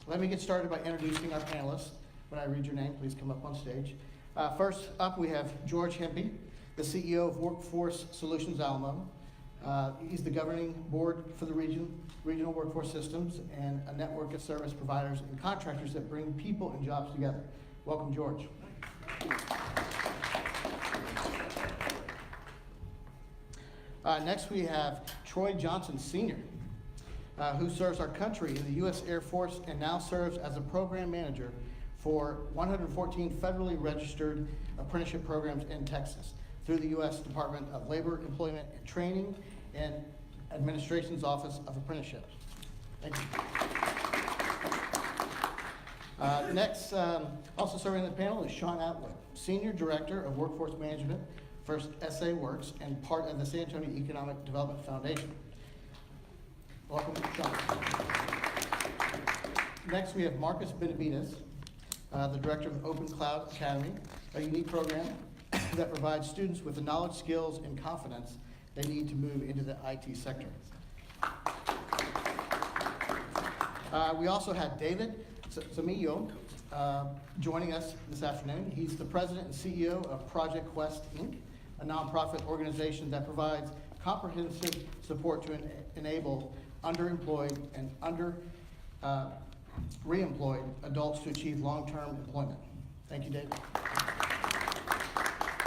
Let me get started by introducing our panelists. When I read your name, please come up on stage. First up, we have George Hempy, the CEO of Workforce Solutions Alamo. He's the governing board for the regional workforce systems, and a network of service providers and contractors that bring people and jobs together. Welcome, George. Next, we have Troy Johnson, Sr., who serves our country in the U.S. Air Force and now serves as a program manager for 114 federally registered apprenticeship programs in Texas through the U.S. Department of Labor, Employment and Training and Administration's Office of Apprenticeships. Thank you. Next, also serving on the panel is Sean Atwood, Senior Director of Workforce Management for SA Works and part of the San Antonio Economic Development Foundation. Welcome, Sean. Next, we have Marcus Benavides, the Director of Open Cloud Academy, a unique program that provides students with the knowledge, skills, and confidence they need to move into the IT sector. We also had David Zamillo joining us this afternoon. He's the President and CEO of Project Quest, Inc., a nonprofit organization that provides comprehensive support to enable underemployed and reemployed adults to achieve long-term employment. Thank you, David.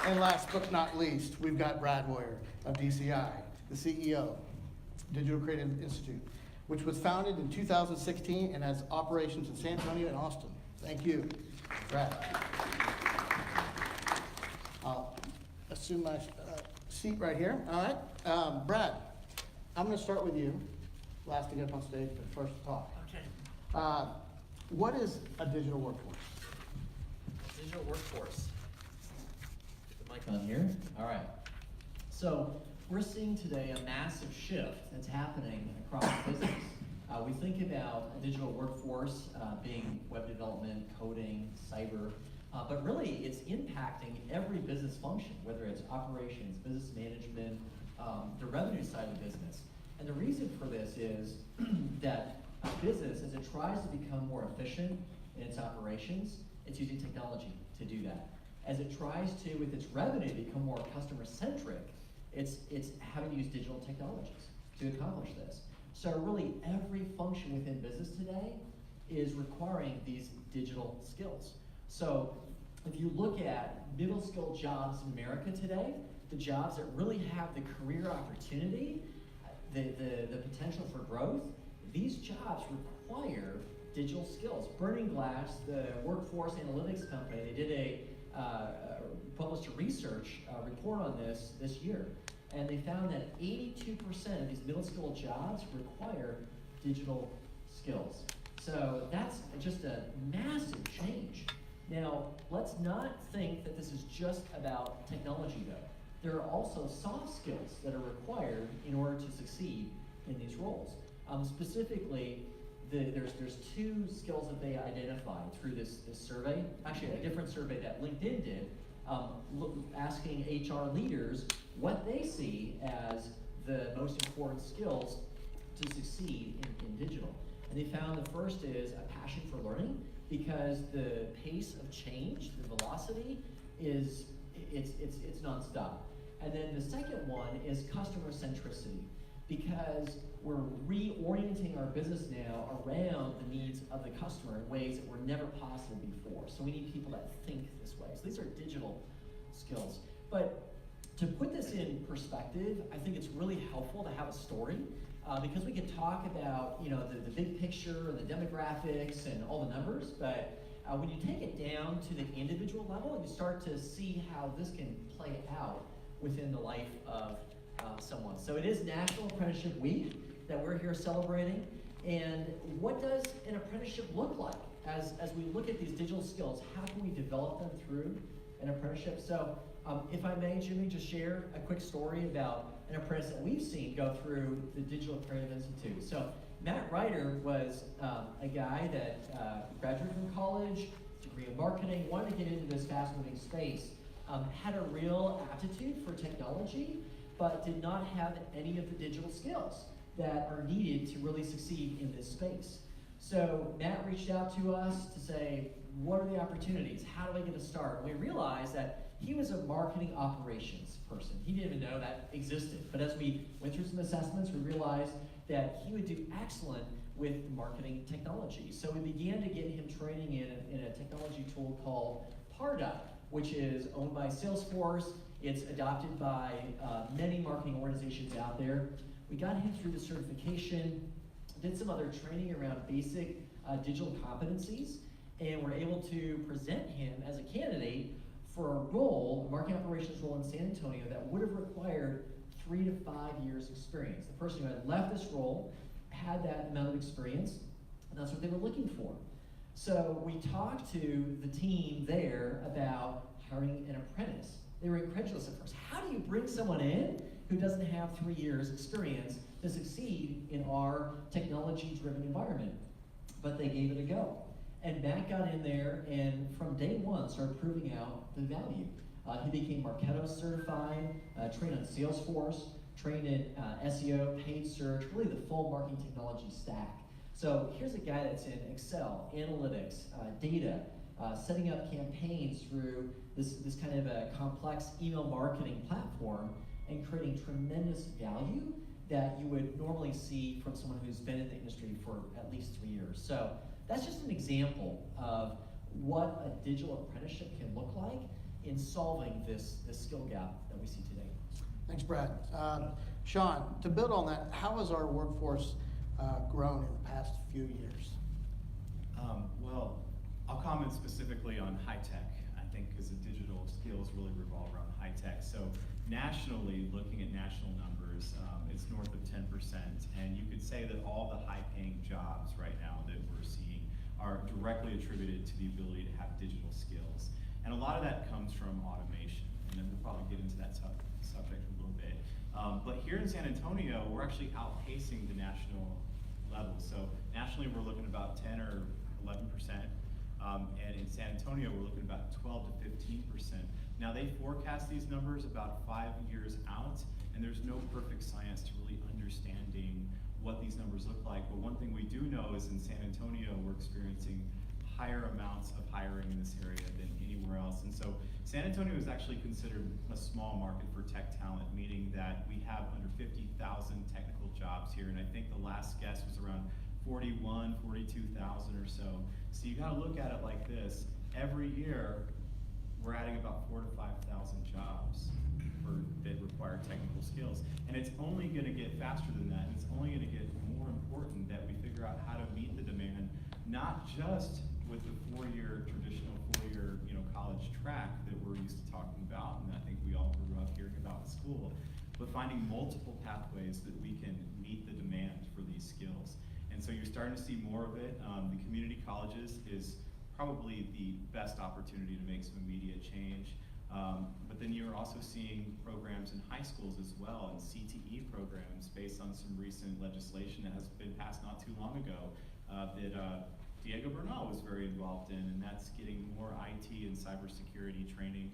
And last but not least, we've got Brad Boyer of DCI, the CEO, Digital Creative Institute, which was founded in 2016 and has operations in San Antonio and Austin. Thank you, Brad. I'll assume my seat right here. All right, Brad, I'm going to start with you. Last to get up on stage, but first to talk. Okay. What is a digital workforce? Digital workforce. Get the mic on here. All right. So we're seeing today a massive shift that's happening across business. We think about a digital workforce being web development, coding, cyber, but really it's impacting every business function, whether it's operations, business management, the revenue side of the business. And the reason for this is that a business, as it tries to become more efficient in its operations, it's using technology to do that. As it tries to, with its revenue, become more customer-centric, it's having to use digital technologies to accomplish this. So really every function within business today is requiring these digital skills. So if you look at middle skill jobs in America today, the jobs that really have the career opportunity, the potential for growth, these jobs require digital skills. Burning Glass, the workforce analytics company, they did published a research report on this year, and they found that 82% of these middle skill jobs require digital skills. So that's just a massive change. Now, let's not think that this is just about technology though. There are also soft skills that are required in order to succeed in these roles. Specifically, there's two skills that they identified through this survey. Actually, a different survey that LinkedIn did, asking HR leaders what they see as the most important skills to succeed in digital. And they found the first is a passion for learning, because the pace of change, the velocity, it's nonstop. And then the second one is customer centricity, because we're reorienting our business now around the needs of the customer in ways that were never possible before. So we need people that think this way. So these are digital skills. But to put this in perspective, I think it's really helpful to have a story, because we can talk about the big picture and the demographics and all the numbers, but when you take it down to the individual level, you start to see how this can play out within the life of someone. So it is National Apprenticeship Week that we're here celebrating. And what does an apprenticeship look like? As we look at these digital skills, how can we develop them through an apprenticeship? So if I may, Jimmy, just share a quick story about an apprentice that we've seen go through the Digital Creative Institute. So Matt Ryder was a guy that graduated from college, degree in marketing, wanted to get into this fast-moving space, had a real aptitude for technology, but did not have any of the digital skills that are needed to really succeed in this space. So Matt reached out to us to say, what are the opportunities? How do I get a start? And we realized that he was a marketing operations person. He didn't even know that existed. But as we went through some assessments, we realized that he would do excellent with marketing technology. So we began to get him training in a technology tool called Pardot, which is owned by Salesforce. It's adopted by many marketing organizations out there. We got him through the certification, did some other training around basic digital competencies, and were able to present him as a candidate for a role, a marketing operations role in San Antonio that would have required 3 to 5 years experience. The person who had left this role had that amount of experience, and that's what they were looking for. So we talked to the team there about hiring an apprentice. They were incredulous at first. How do you bring someone in who doesn't have 3 years experience to succeed in our technology-driven environment? But they gave it a go. And Matt got in there and from day one started proving out the value. He became Marketo certified, trained on Salesforce, trained in SEO, paid search, really the full marketing technology stack. So here's a guy that's in Excel, analytics, data, setting up campaigns through this kind of a complex email marketing platform and creating tremendous value that you would normally see from someone who's been in the industry for at least 3 years. So that's just an example of what a digital apprenticeship can look like in solving this skill gap that we see today. Thanks, Brad. Sean, to build on that, how has our workforce grown in the past few years? Well, I'll comment specifically on high tech, I think, because the digital skills really revolve around high tech. So nationally, looking at national numbers, it's north of 10%, and you could say that all the high-paying jobs right now that we're seeing are directly attributed to the ability to have digital skills. And a lot of that comes from automation, and then we'll probably get into that subject a little bit. But here in San Antonio, we're actually outpacing the national level. So nationally, we're looking at about 10 or 11%. And in San Antonio, we're looking at about 12 to 15%. Now they forecast these numbers about 5 years out, and there's no perfect science to really understanding what these numbers look like. But one thing we do know is in San Antonio, we're experiencing higher amounts of hiring in this area than anywhere else. And so San Antonio is actually considered a small market for tech talent, meaning that we have under 50,000 technical jobs here. And I think the last guess was around 41, 42,000 or so. So you gotta look at it like this. Every year, we're adding about 4,000 to 5,000 jobs that require technical skills. And it's only gonna get faster than that, and it's only gonna get more important that we figure out how to meet the demand, not just with the traditional four-year college track that we're used to talking about, and I think we all grew up hearing about in school, but finding multiple pathways that we can meet the demand for these skills. And so you're starting to see more of it. The community colleges is probably the best opportunity to make some immediate change. But then you're also seeing programs in high schools as well, and CTE programs based on some recent legislation that has been passed not too long ago that Diego Bernal was very involved in, and that's getting more IT and cybersecurity training,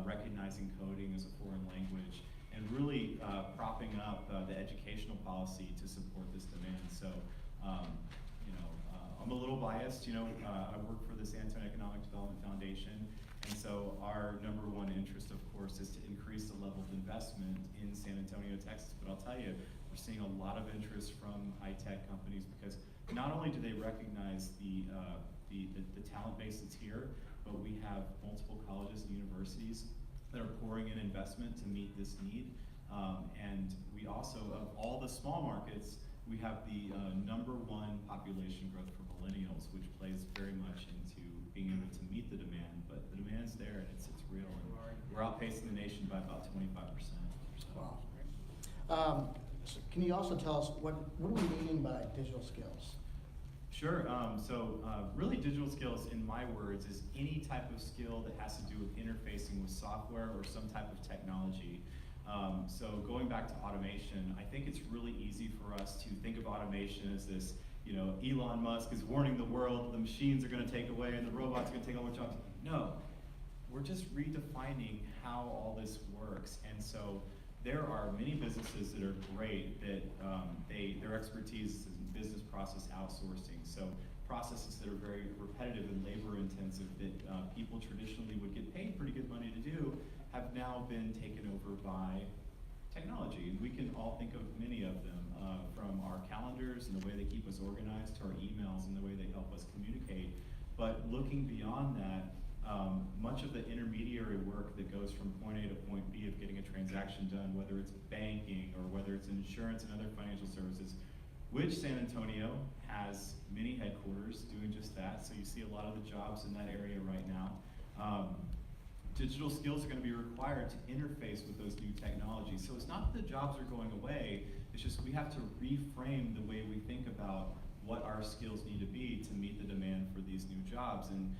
recognizing coding as a foreign language, and really propping up the educational policy to support this demand. So, I'm a little biased. I work for the San Antonio Economic Development Foundation, and so our number one interest, of course, is to increase the level of investment in San Antonio, Texas. But I'll tell you, we're seeing a lot of interest from high-tech companies because not only do they recognize the talent base that's here, but we have multiple colleges and universities that are pouring in investment to meet this need. And we also, of all the small markets, we have the #1 population growth for millennials, which plays very much into being able to meet the demand. But the demand's there, and it's real, and we're outpacing the nation by about 25%. Wow. So can you also tell us what do we mean by digital skills? Sure. Really digital skills, in my words, is any type of skill that has to do with interfacing with software or some type of technology. So going back to automation, I think it's really easy for us to think of automation as this, Elon Musk is warning the world, the machines are gonna take away and the robots are gonna take all our jobs. No, we're just redefining how all this works. And so there are many businesses that are great that their expertise is in business process outsourcing. So processes that are very repetitive and labor intensive that people traditionally would get paid pretty good money to do have now been taken over by technology. And we can all think of many of them, from our calendars and the way they keep us organized to our emails and the way they help us communicate. But looking beyond that, much of the intermediary work that goes from point A to point B of getting a transaction done, whether it's banking or whether it's insurance and other financial services, which San Antonio has many headquarters doing just that. So you see a lot of the jobs in that area right now. Digital skills are going to be required to interface with those new technologies. So it's not that the jobs are going away, it's just we have to reframe the way we think about what our skills need to be to meet the demand for these new jobs. And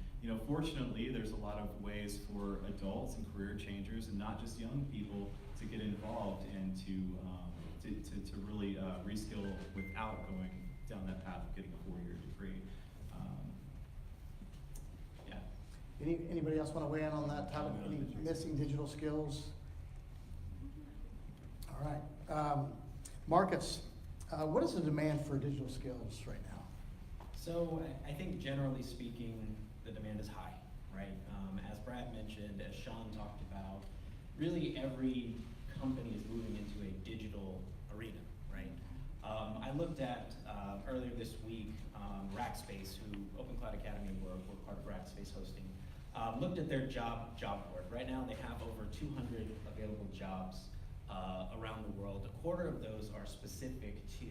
fortunately, there's a lot of ways for adults and career changers, and not just young people, to get involved and to really reskill without going down that path of getting a 4-year degree. Anybody else want to weigh in on that topic? Any missing digital skills? All right. Marcus, what is the demand for digital skills right now? So I think generally speaking, the demand is high, right? As Brad mentioned, as Sean talked about, really every company is moving into a digital arena, right? I looked at earlier this week, Rackspace, who Open Cloud Academy were part of Rackspace hosting, looked at their job board. Right now they have over 200 available jobs around the world. A quarter of those are specific to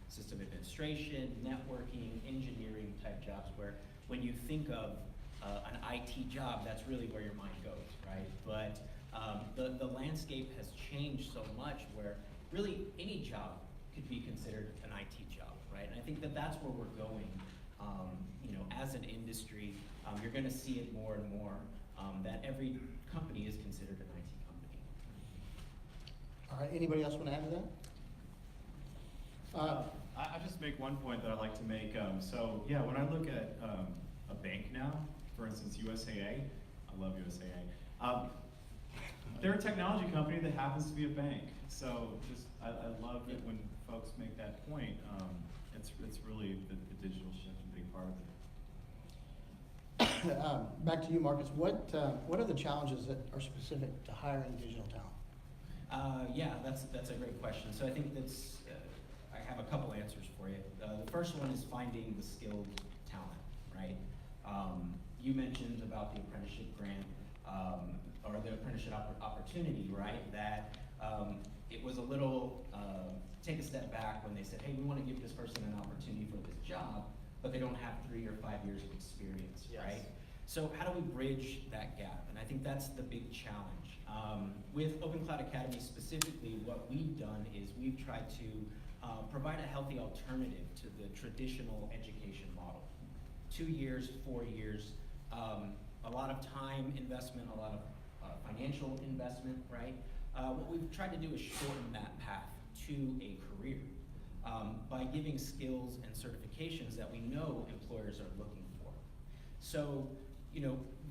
system administration, networking, engineering type jobs, where when you think of an IT job, that's really where your mind goes, right? But the landscape has changed so much where really any job could be considered an IT job, right? And I think that that's where we're going. As an industry, you're going to see it more and more, that every company is considered an IT company. All right, anybody else want to add to that? I just make one point that I like to make. So yeah, when I look at a bank now, for instance, USAA, I love USAA. They're a technology company that happens to be a bank. So just I love it when folks make that point. It's really the digital shift a big part of it. Back to you, Marcus. What are the challenges that are specific to hiring digital talent? Yeah, that's a great question. So I think I have a couple answers for you. The first one is finding the skilled talent, right? You mentioned about the apprenticeship grant, or the apprenticeship opportunity, right? That it was a little take a step back when they said, hey, we want to give this person an opportunity for this job, but they don't have 3 or 5 years of experience, Yes. right? So how do we bridge that gap? And I think that's the big challenge. With Open Cloud Academy specifically, what we've done is we've tried to provide a healthy alternative to the traditional education model. 2 years, 4 years, a lot of time investment, a lot of financial investment, right? What we've tried to do is shorten that path to a career by giving skills and certifications that we know employers are looking for. So,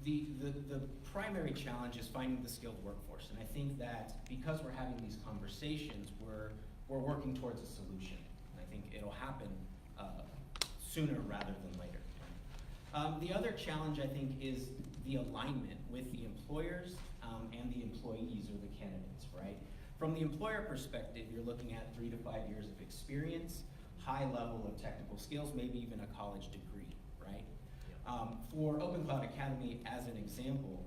the primary challenge is finding the skilled workforce, and I think that because we're having these conversations, we're working towards a solution. And I think it'll happen sooner rather than later. The other challenge, I think, is the alignment with the employers and the employees or the candidates, right? From the employer perspective, you're looking at 3 to 5 years of experience, high level of technical skills, maybe even a college degree, right? For Open Cloud Academy, as an example,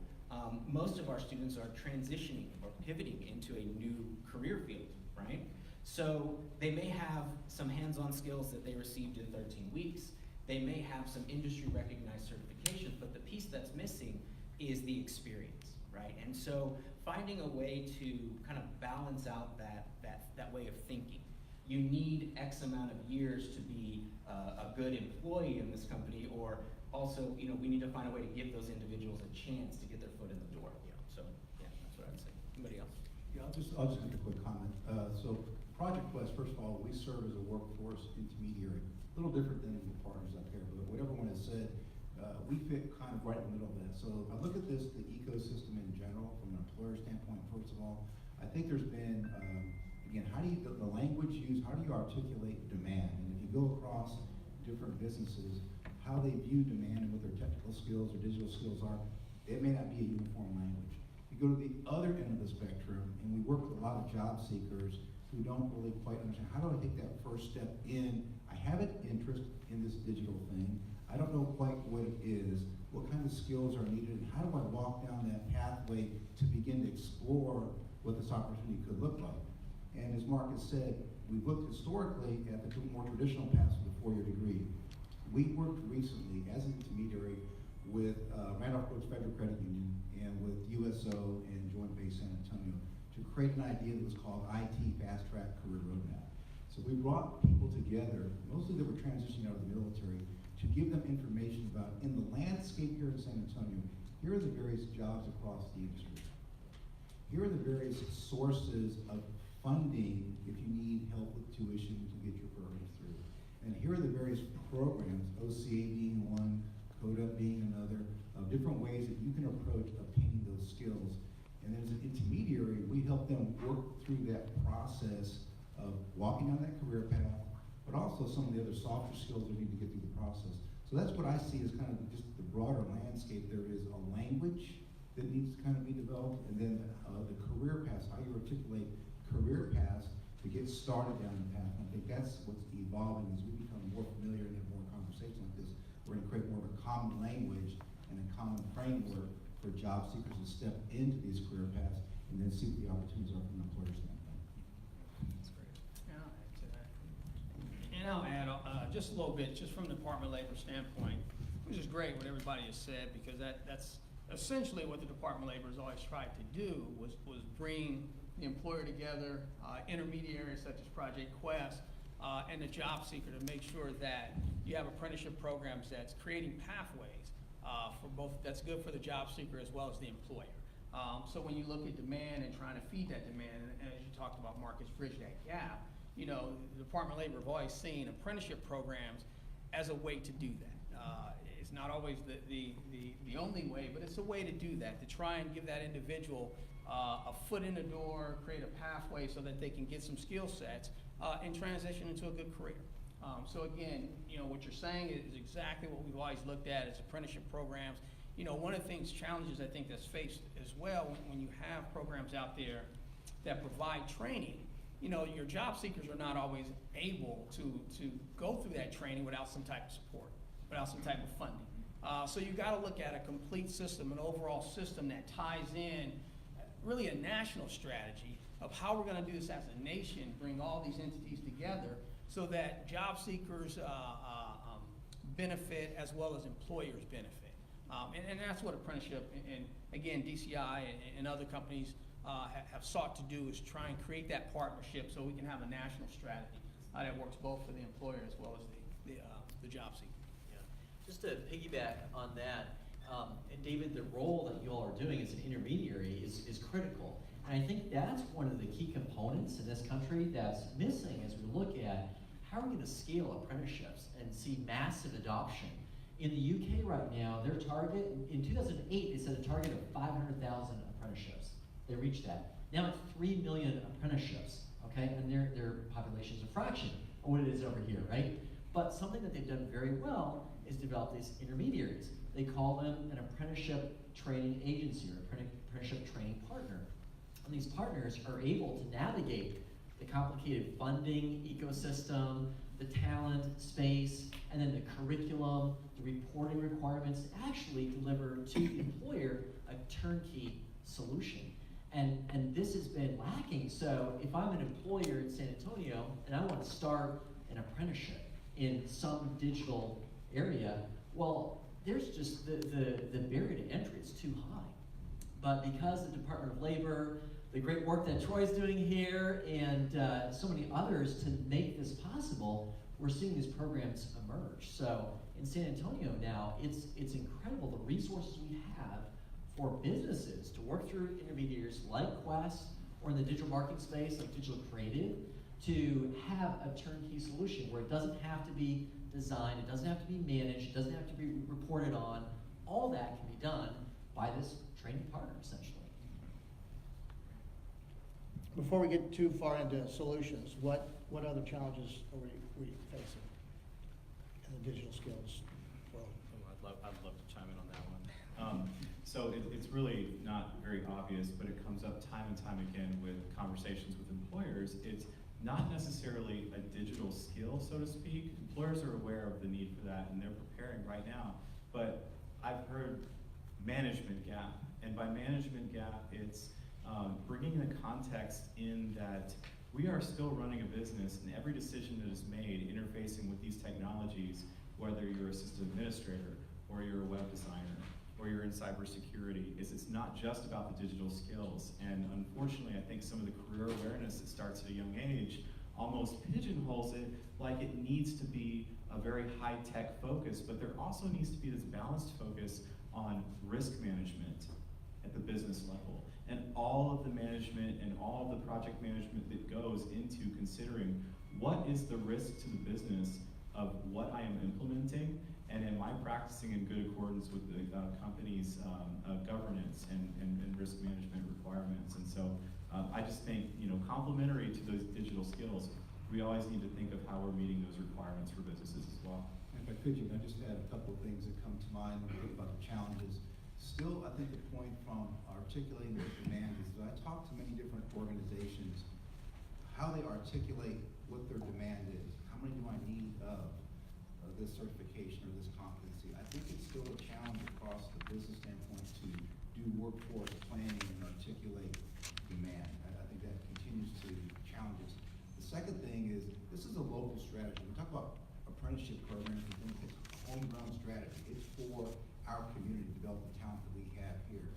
most of our students are transitioning or pivoting into a new career field, right? So they may have some hands-on skills that they received in 13 weeks. They may have some industry recognized certifications, but the piece that's missing is the experience, right? And so finding a way to kind of balance out that way of thinking. You need X amount of years to be a good employee in this company, or also, we need to find a way to give those individuals a chance to get their foot in the door. So, yeah, that's what I'd say. Anybody else? Yeah, I'll just make a quick comment. So Project Quest, first of all, we serve as a workforce intermediary. A little different than the partners out there, but what everyone has said, we fit kind of right in the middle of that. So if I look at this, the ecosystem in general, from an employer standpoint, first of all, I think there's been, again, the language used, how do you articulate demand? And if you go across different businesses, how they view demand and what their technical skills or digital skills are, it may not be a uniform language. You go to the other end of the spectrum, and we work with a lot of job seekers who don't really quite understand, how do I take that first step in? I have an interest in this digital thing. I don't know quite what it is, what kind of skills are needed, and how do I walk down that pathway to begin to explore what this opportunity could look like? And as Mark has said, we've looked historically at the more traditional paths of the four-year degree. We worked recently as an intermediary with Randolph Brooks Federal Credit Union and with USO and Joint Base San Antonio to create an idea that was called IT Fast Track Career Roadmap. So we brought people together, mostly that were transitioning out of the military, to give them information about, in the landscape here in San Antonio, here are the various jobs across the industry. Here are the various sources of funding if you need help with tuition to get your programs through. And here are the various programs, OCA being one, CODA being another, of different ways that you can approach obtaining those skills. And then as an intermediary, we help them work through that process of walking down that career path, but also some of the other softer skills they need to get through the process. So that's what I see as kind of just the broader landscape. There is a language that needs to kind of be developed, and then the career paths, how you articulate career paths to get started down the path. And I think that's what's evolving as we become more familiar and have more conversations like this. We're going to create more of a common language and a common framework for job seekers to step into these career paths and then see what the opportunities are from an employer standpoint. That's great. And I'll add to that. And I'll add just a little bit, just from the Department of Labor standpoint, which is great what everybody has said, because that's essentially what the Department of Labor has always tried to do, was bring the employer together, intermediaries such as Project Quest, and the job seeker to make sure that you have apprenticeship programs that's creating pathways for both, that's good for the job seeker as well as the employer. So when you look at demand and trying to feed that demand, and as you talked about, Marcus, bridge that gap, you know, the Department of Labor have always seen apprenticeship programs as a way to do that. It's not always the only way, but it's a way to do that, to try and give that individual a foot in the door, create a pathway so that they can get some skill sets and transition into a good career. So again, you know, what you're saying is exactly what we've always looked at as apprenticeship programs. You know, one of the things, challenges I think that's faced as well when you have programs out there that provide training, you know, your job seekers are not always able to go through that training without some type of support, without some type of funding. So you've got to look at a complete system, an overall system that ties in really a national strategy of how we're going to do this as a nation, bring all these entities together so that job seekers benefit as well as employers benefit. And that's what apprenticeship and again, DCI and other companies have sought to do, is try and create that partnership so we can have a national strategy that works both for the employer as well as the job seeker. Yeah. Just to piggyback on that, and David, the role that you all are doing as an intermediary is critical. And I think that's one of the key components in this country that's missing as we look at how are we going to scale apprenticeships and see massive adoption. In the UK right now, their target, in 2008, they set a target of 500,000 apprenticeships. They reached that. Now it's 3 million apprenticeships, okay? And their population's a fraction of what it is over here, right? But something that they've done very well is develop these intermediaries. They call them an apprenticeship training agency or apprenticeship training partner. And these partners are able to navigate the complicated funding ecosystem, the talent space, and then the curriculum, the reporting requirements, to actually deliver to the employer a turnkey solution. And this has been lacking. So if I'm an employer in San Antonio and I want to start an apprenticeship in some digital area, well, there's just the barrier to entry is too high. But because the Department of Labor, the great work that Troy's doing here, and so many others to make this possible, we're seeing these programs emerge. So in San Antonio now, it's incredible the resources we have for businesses to work through intermediaries like Quest, or in the digital marketing space like Digital Creative, to have a turnkey solution where it doesn't have to be designed, it doesn't have to be managed, it doesn't have to be reported on. All that can be done by this training partner, essentially. Before we get too far into solutions, what other challenges are we facing in the digital skills world? So it's really not very obvious, but it comes up time and time again with conversations with employers. It's not necessarily a digital skill, so to speak. Employers are aware of the need for that, and they're preparing right now. But I've heard management gap, and by management gap, it's bringing the context in that we are still running a business, and every decision that is made interfacing with these technologies, whether you're a system administrator, or you're a web designer, or you're in cybersecurity, it's not just about the digital skills. And unfortunately, I think some of the career awareness that starts at a young age almost pigeonholes it like it needs to be a very high-tech focus, but there also needs to be this balanced focus on risk management at the business level, and all of the management and all of the project management that goes into considering what is the risk to the business of what I am implementing, and am I practicing in good accordance with the company's governance and risk management requirements. And so I just think, complementary to those digital skills, we always need to think of how we're meeting those requirements for businesses as well. And if I could, I just add a couple of things that come to mind when we think about the challenges. Still, I think the point from articulating the demand is that I talk to many different organizations, how they articulate what their demand is. How many do I need of this certification or this competency? I think it's still a challenge across the business standpoint to do workforce planning and articulate demand. I think that continues to challenge us. The second thing is, this is a local strategy. We talk about apprenticeship programs and things, it's homegrown strategy. It's for our community to develop the talent that we have here.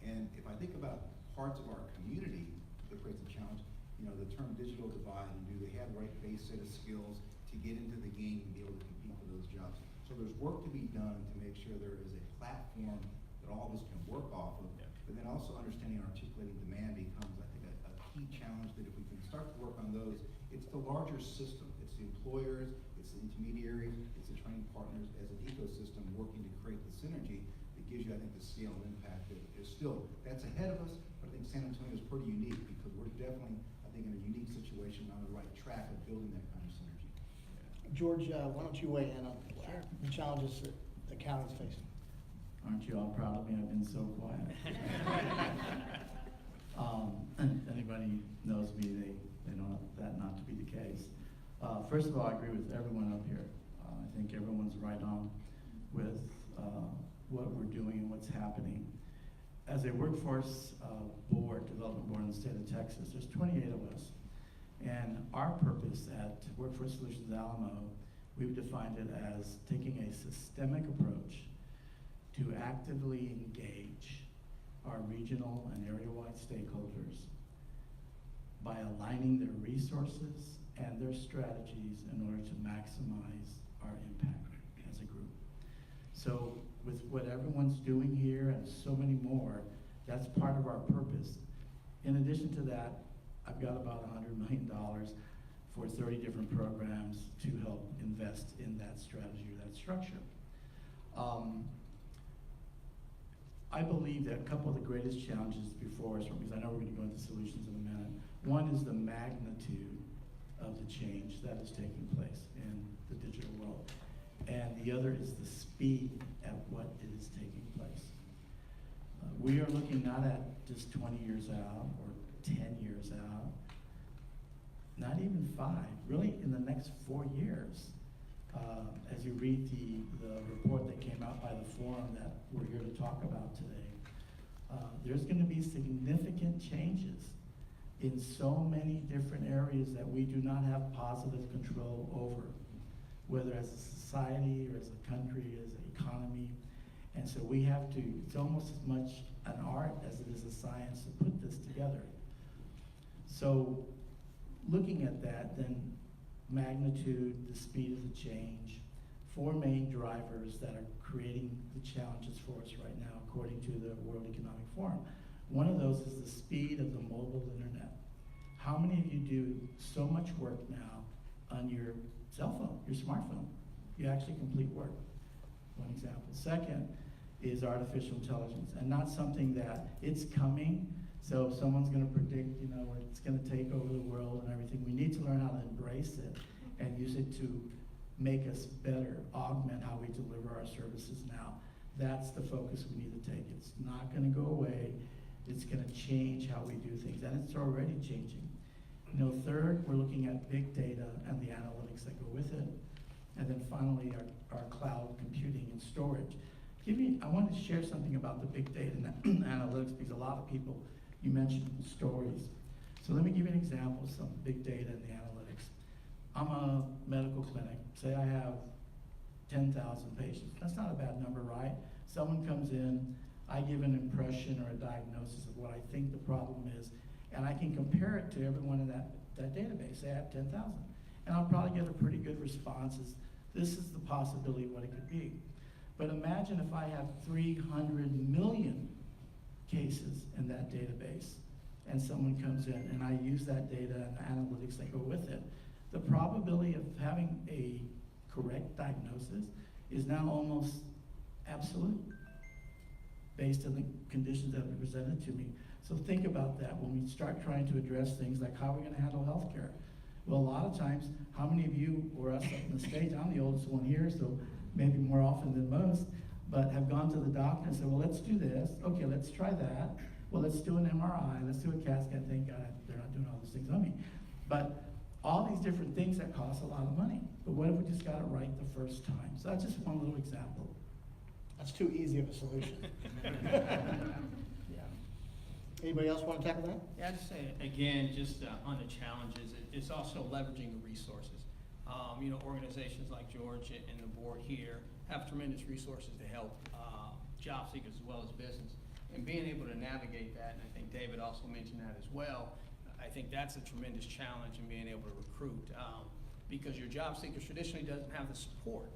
And if I think about parts of our community that creates a challenge, the term digital divide, and do they have the right base set of skills to get into the game and be able to compete for those jobs? So there's work to be done to make sure there is a platform that all of us can work off of, but then also understanding and articulating demand becomes, I think, a key challenge that if we can start to work on those, it's the larger system. It's the employers, it's the intermediaries, it's the training partners as an ecosystem working to create the synergy that gives you, I think, the scale and impact that is still, that's ahead of us, but I think San Antonio is pretty unique because we're definitely, I think, in a unique situation on the right track of building that kind of synergy. George, why don't you weigh in on the challenges that the county's facing? Aren't you all proud of me? I've been so quiet. Anybody knows me, they know that not to be the case. First of all, I agree with everyone up here. I think everyone's right on with what we're doing and what's happening. As a workforce development board in the state of Texas, there's 28 of us. And our purpose at Workforce Solutions Alamo, we've defined it as taking a systemic approach to actively engage our regional and area-wide stakeholders by aligning their resources and their strategies in order to maximize our impact as a group. So with what everyone's doing here and so many more, that's part of our purpose. In addition to that, I've got about $100 million for 30 different programs to help invest in that strategy or that structure. I believe that a couple of the greatest challenges before us, because I know we're going to go into solutions in a minute. One is the magnitude of the change that is taking place in the digital world. And the other is the speed at what is taking place. We are looking not at just 20 years out or 10 years out, not even 5, really in the next 4 years. As you read the report that came out by the forum that we're here to talk about today, there's going to be significant changes in so many different areas that we do not have positive control over, whether as a society or as a country, as an economy. And so we have to, it's almost as much an art as it is a science to put this together. So looking at that, then magnitude, the speed of the change, 4 main drivers that are creating the challenges for us right now, according to the World Economic Forum. One of those is the speed of the mobile internet. How many of you do so much work now on your cell phone, your smartphone? You actually complete work. One example. Second is artificial intelligence, and not something that it's coming, so if someone's going to predict, it's going to take over the world and everything. We need to learn how to embrace it and use it to make us better, augment how we deliver our services now. That's the focus we need to take. It's not gonna go away. It's gonna change how we do things, and it's already changing. You know, third, we're looking at big data and the analytics that go with it. And then finally, our cloud computing and storage. I want to share something about the big data and analytics, because a lot of people, you mentioned stories. So let me give you an example of some big data and the analytics. I'm a medical clinic. Say I have 10,000 patients. That's not a bad number, right? Someone comes in, I give an impression or a diagnosis of what I think the problem is, and I can compare it to everyone in that database. Say I have 10,000. And I'll probably get a pretty good response. This is the possibility of what it could be. But imagine if I have 300 million cases in that database, and someone comes in and I use that data and the analytics that go with it. The probability of having a correct diagnosis is now almost absolute, based on the conditions that are presented to me. So think about that when we start trying to address things like how we're gonna handle healthcare. Well, a lot of times, how many of you, or us up on the stage, I'm the oldest one here, so maybe more often than most, but have gone to the doctor and said, well, let's do this. Okay, let's try that. Well, let's do an MRI, let's do a CAT scan. Thank God they're not doing all those things on me. But all these different things that cost a lot of money. But what if we just got it right the first time? So that's just one little example. That's too easy of a solution. Yeah. Anybody else want to tackle that? Yeah, I'd just say, again, just on the challenges, it's also leveraging the resources. You know, organizations like George and the board here have tremendous resources to help job seekers as well as business. And being able to navigate that, and I think David also mentioned that as well, I think that's a tremendous challenge in being able to recruit. Because your job seeker traditionally doesn't have the support,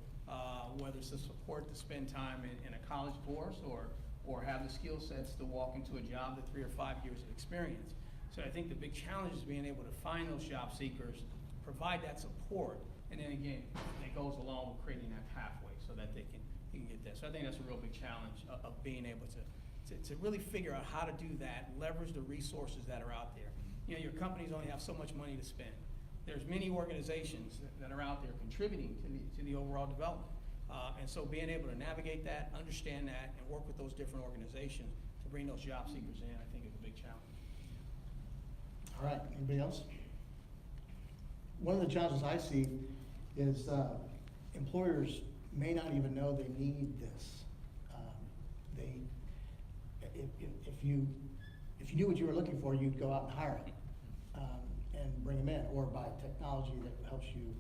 whether it's the support to spend time in a college course or have the skill sets to walk into a job with 3 or 5 years of experience. So I think the big challenge is being able to find those job seekers, provide that support, and then again, it goes along with creating that pathway so that they can get there. So I think that's a real big challenge of being able to really figure out how to do that, leverage the resources that are out there. You know, your companies only have so much money to spend. There's many organizations that are out there contributing to the overall development. And so being able to navigate that, understand that, and work with those different organizations to bring those job seekers in, I think is a big challenge. All right, anybody else? One of the challenges I see is employers may not even know they need this. If you knew what you were looking for, you'd go out and hire it and bring them in, or buy technology that helps you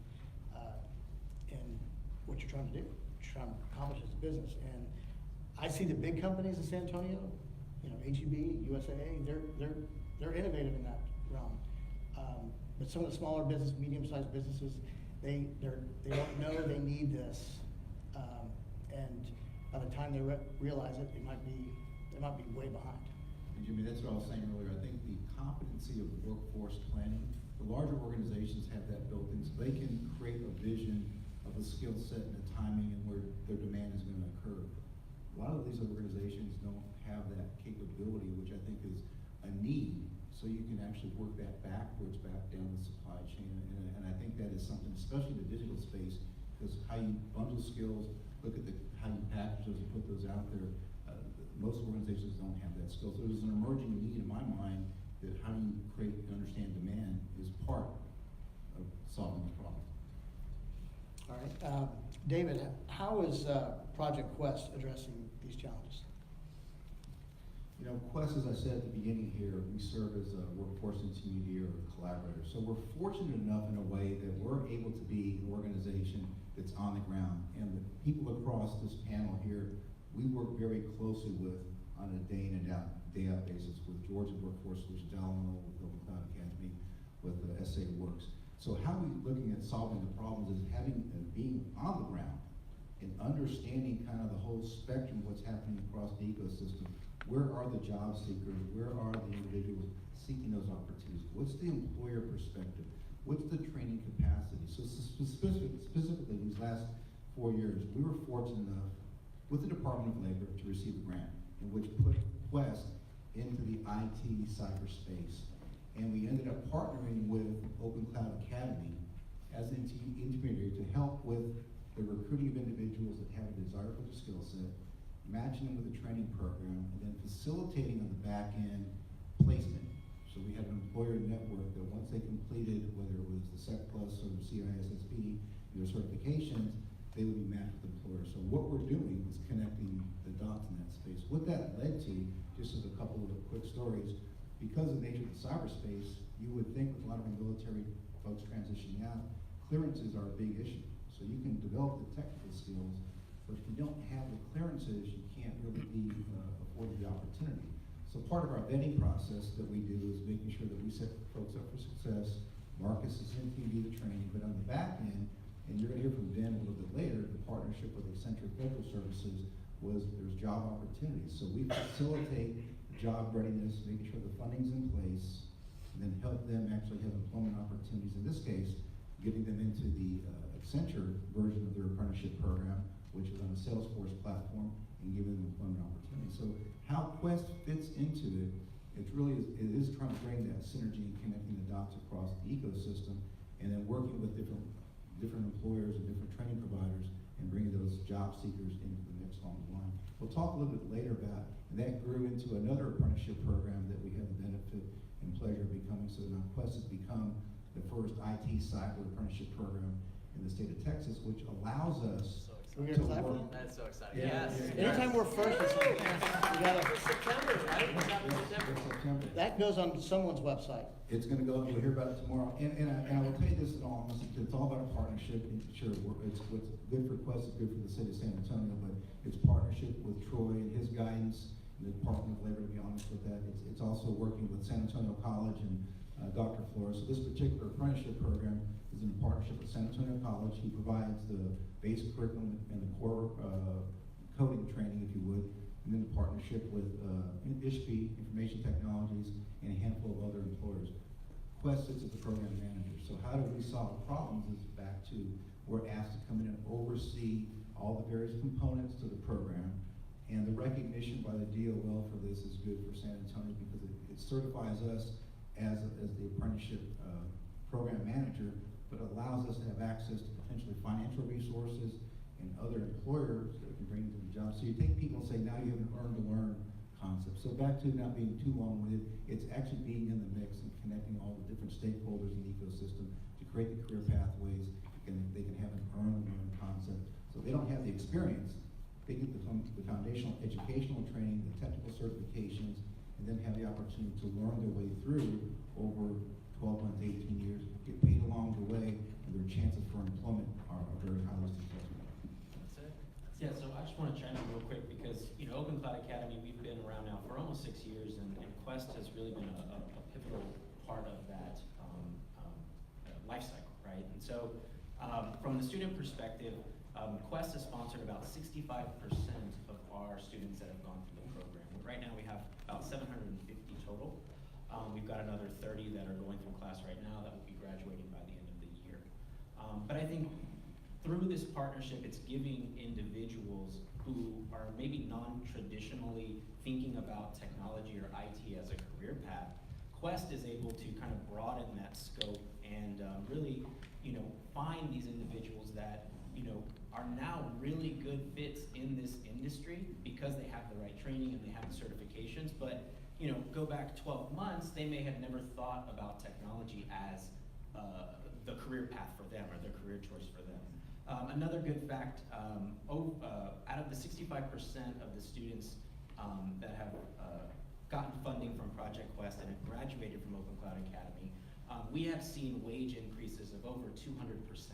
in what you're trying to do, what you're trying to accomplish as a business. And I see the big companies in San Antonio, you know, HEB, USAA, they're innovative in that realm. But some of the smaller business, medium-sized businesses, they don't know they need this, and by the time they realize it, they might be way behind. And Jimmy, that's what I was saying earlier. I think the competency of workforce planning, the larger organizations have that built in, so they can create a vision of the skill set and the timing and where their demand is going to occur. A lot of these organizations don't have that capability, which I think is a need, so you can actually work that backwards, back down the supply chain. And I think that is something, especially in the digital space, because how you bundle skills, look at how you package those and put those out there. Most organizations don't have that skill. So there's an emerging need in my mind that how you create and understand demand is part of solving the problem. All right, David, how is Project Quest addressing these challenges? You know, Quest, as I said at the beginning here, we serve as a workforce intermediary or collaborator. So we're fortunate enough in a way that we're able to be an organization that's on the ground. And the people across this panel here, we work very closely with on a day in and day out basis with Georgia Workforce Solutions, Alamo, with Open Cloud Academy, with SA Works. So how we looking at solving the problems is having being on the ground and understanding kind of the whole spectrum of what's happening across the ecosystem. Where are the job seekers? Where are the individuals seeking those opportunities? What's the employer perspective? What's the training capacity? So specifically these last 4 years, we were fortunate enough with the Department of Labor to receive a grant in which put Quest into the IT cyberspace. And we ended up partnering with Open Cloud Academy as an intermediary to help with the recruiting of individuals that have a desire for the skill set matching them with a training program, and then facilitating on the back end placement. So we had an employer network that once they completed, whether it was the SEC Plus or the CISSP, their certifications, they would be matched with employers. So what we're doing is connecting the dots in that space. What that led to, just as a couple of quick stories, because of the nature of the cyberspace, you would think with a lot of our military folks transitioning out, clearances are a big issue. So you can develop the technical skills, but if you don't have the clearances, you can't really be afforded the opportunity. So part of our vetting process that we do is making sure that we set folks up for success. Marcus is in TV, the training, but on the back end, and you're gonna hear from Ben a little bit later, the partnership with Accenture Federal Services was there's job opportunities. So we facilitate job readiness, making sure the funding's in place, and then help them actually have employment opportunities. In this case, getting them into the Accenture version of their apprenticeship program, which is on the Salesforce platform, and giving them employment opportunities. So how Quest fits into it, it is trying to bring that synergy and connecting the dots across the ecosystem, and then working with different employers and different training providers, and bringing those job seekers into the mix along the line. We'll talk a little bit later about, and that grew into another apprenticeship program that we have the benefit and pleasure of becoming. So now Quest has become the first IT cyber apprenticeship program in the state of Texas, which allows us We to gonna clap for work. them? That's so exciting. Yeah, Yes. yeah, yeah. Anytime we're first, it's like, we gotta, For September, right? It's happening in It's September. September. that goes on someone's website. It's gonna go, you'll hear about it tomorrow, and I will tell you this in all honesty, it's all about a partnership, and sure, it's what's good for Quest is good for the city of San Antonio, but it's partnership with Troy and his guidance, and the Department of Labor, to be honest with that. It's also working with San Antonio College and Dr. Flores. So this particular apprenticeship program is in partnership with San Antonio College. He provides the basic curriculum and the core coding training, if you would, and then the partnership with ISHP, Information Technologies, and a handful of other employers. Quest sits as the program manager. So how do we solve problems is back to, we're asked to come in and oversee all the various components to the program. And the recognition by the DOL for this is good for San Antonio because it certifies us as the apprenticeship program manager, but allows us to have access to potentially financial resources and other employers that we can bring to the job. So you take people and say, now you have an earn to learn concept. So back to not being too long-winded, it's actually being in the mix and connecting all the different stakeholders in the ecosystem to create the career pathways, and they can have an earn to learn concept. So they don't have the experience, they get the foundational educational training, the technical certifications, and then have the opportunity to learn their way through over 12 months, 18 years, get paid along the way, and their chances for employment are very highly successful. That's it. Yeah, so I just want to chime in real quick because, you know, Open Cloud Academy, we've been around now for almost 6 years, and Quest has really been a pivotal part of that life cycle, right? And so, from the student perspective, Quest has sponsored about 65% of our students that have gone through the program. Right now, we have about 750 total. We've got another 30 that are going through class right now that will be graduating by the end of the year. But I think through this partnership, it's giving individuals who are maybe non-traditionally thinking about technology or IT as a career path. Quest is able to kind of broaden that scope and really, you know, find these individuals that, you know, are now really good fits in this industry because they have the right training and they have the certifications. But, you know, go back 12 months, they may have never thought about technology as the career path for them or the career choice for them. Another good fact, out of the 65% of the students that have gotten funding from Project Quest and have graduated from Open Cloud Academy, we have seen wage increases of over 200%.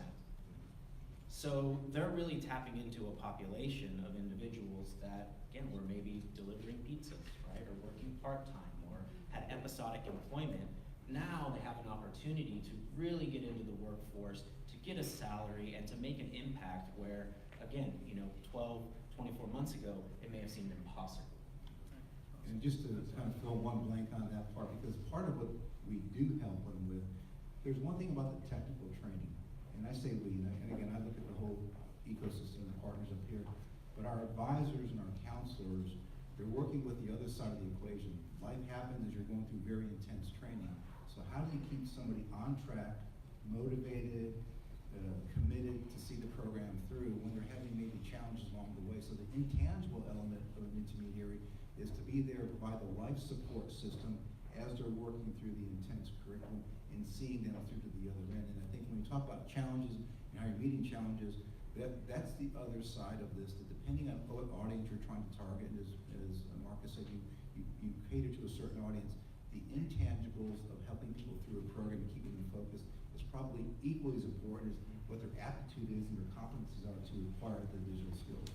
So they're really tapping into a population of individuals that, again, were maybe delivering pizzas, right, or working part-time, or had episodic employment. Now they have an opportunity to really get into the workforce, to get a salary, and to make an impact where, again, you know, 12, 24 months ago, it may have seemed impossible. And just to kind of fill one blank on that part, because part of what we do help them with, there's one thing about the technical training, and I say we, and again, I look at the whole ecosystem, the partners up here, but our advisors and our counselors, they're working with the other side of the equation. Life happens as you're going through very intense training. So how do you keep somebody on track, motivated, committed to see the program through when they're having maybe challenges along the way so that intangible element of an intermediary is to be there to provide the life support system as they're working through the intense curriculum and seeing them through to the other end. And I think when we talk about challenges and how you're meeting challenges, that's the other side of this, that depending on what audience you're trying to target, as Marcus said, you cater to a certain audience, the intangibles of helping people through a program and keeping them focused is probably equally as important as what their aptitude is and their competencies are to acquire the digital skills.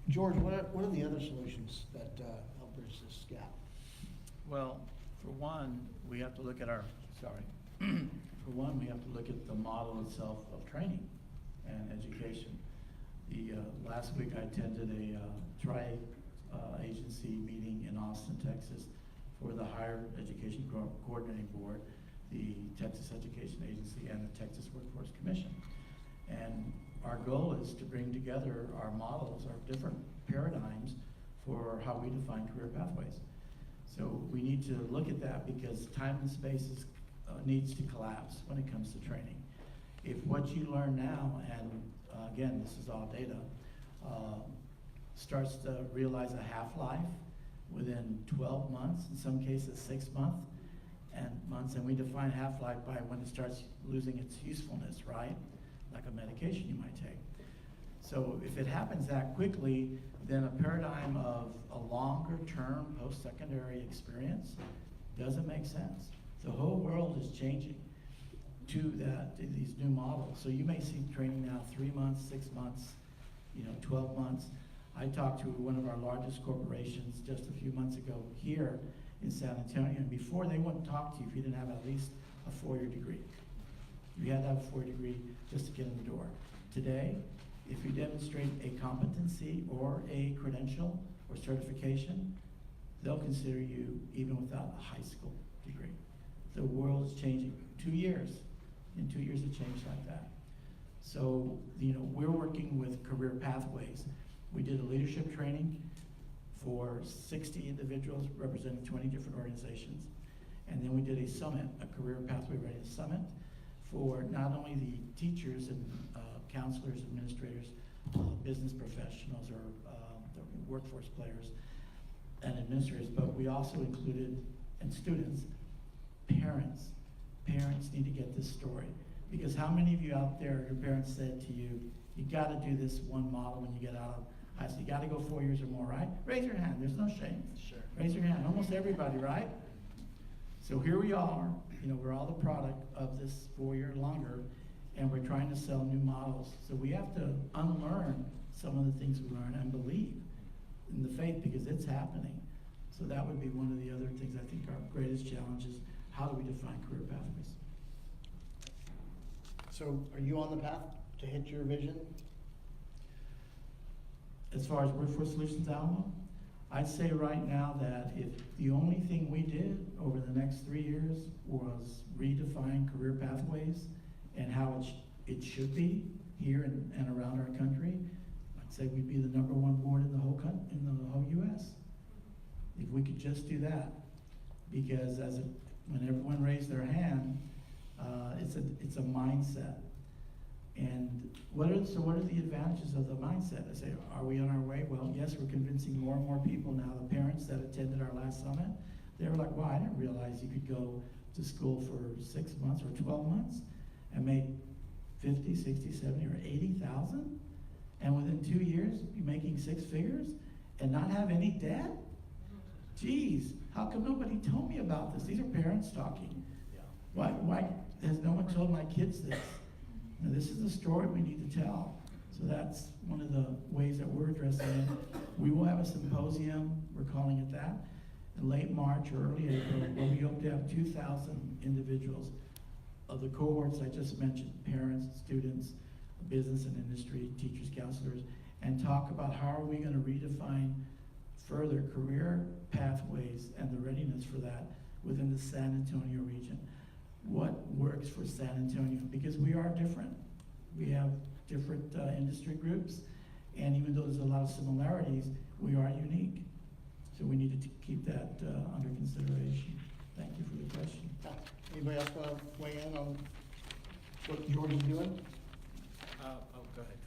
George, what are the other solutions that help bridge this gap? Well, for one, we have to look at for one, we have to look at the model itself of training and education. Last week I attended a tri-agency meeting in Austin, Texas for the Higher Education Coordinating Board, the Texas Education Agency, and the Texas Workforce Commission. And our goal is to bring together our models, our different paradigms for how we define career pathways. So we need to look at that because time and space needs to collapse when it comes to training. If what you learn now, and again, this is all data, starts to realize a half-life within 12 months, in some cases 6 months, and we define half-life by when it starts losing its usefulness, right? Like a medication you might take. So if it happens that quickly, then a paradigm of a longer-term post-secondary experience doesn't make sense. The whole world is changing to these new models. So you may see training now 3 months, 6 months, 12 months. I talked to one of our largest corporations just a few months ago here in San Antonio, and before they wouldn't talk to you if you didn't have at least a 4-year degree. You had to have a 4-year degree just to get in the door. Today, if you demonstrate a competency or a credential or certification, they'll consider you even without a high school degree. The world is changing. 2 years. In 2 years, it changed like that. So, we're working with career pathways. We did a leadership training for 60 individuals representing 20 different organizations. And then we did a summit, a career pathway readiness summit, for not only the teachers and counselors, administrators, business professionals, or the workforce players and administrators, but we also included, and students, parents. Parents need to get this story. Because how many of you out there, your parents said to you, you gotta do this one model when you get out of high school, you gotta go 4 years or more, right? Raise your hand, there's no shame. Sure. Raise your hand, almost everybody, right? So here we are, we're all the product of this 4 year longer, and we're trying to sell new models. So we have to unlearn some of the things we learn and believe in the faith because it's happening. So that would be one of the other things I think our greatest challenge is, how do we define career pathways? So are you on the path to hit your vision? As far as Workforce Solutions Alamo, I'd say right now that if the only thing we did over the next 3 years was redefine career pathways and how it should be here and around our country, I'd say we'd be the #1 board in the whole U.S. If we could just do that, because when everyone raised their hand, it's a mindset. And what are the advantages of the mindset? I say, are we on our way? Well, yes, we're convincing more and more people now. The parents that attended our last summit, they were like, wow, I didn't realize you could go to school for 6 months or 12 months and make 50, 60, 70, or 80,000, and within 2 years be making 6 figures and not have any debt? Geez, how come nobody told me about this? These are parents talking. Yeah. Why has no one told my kids this? Now, this is the story we need to tell. So that's one of the ways that we're addressing it. We will have a symposium, we're calling it that, in late March or early April, where we hope to have 2,000 individuals of the cohorts I just mentioned, parents, students, business and industry, teachers, counselors, and talk about how are we going to redefine further career pathways and the readiness for that within the San Antonio region. What works for San Antonio? Because we are different. We have different industry groups, and even though there's a lot of similarities, we are unique. So we needed to keep that under consideration. Thank you for the question. Anybody else want to weigh in on what George is doing? Go ahead.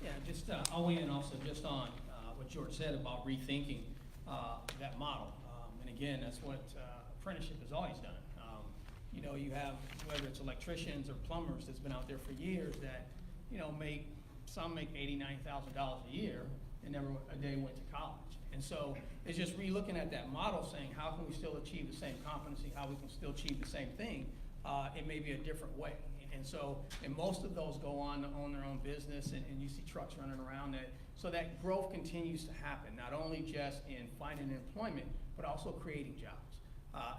Yeah, just, I'll weigh in also just on what George said about rethinking that model. And again, that's what apprenticeship has always done. You know, you have, whether it's electricians or plumbers that's been out there for years that, you know, some make $80,000, $90,000 a year and never a day went to college. And so it's just re-looking at that model, saying how can we still achieve the same competency, how we can still achieve the same thing. It may be a different way. And so, and most of those go on to own their own business, and you see trucks running around that. So that growth continues to happen, not only just in finding employment, but also creating jobs.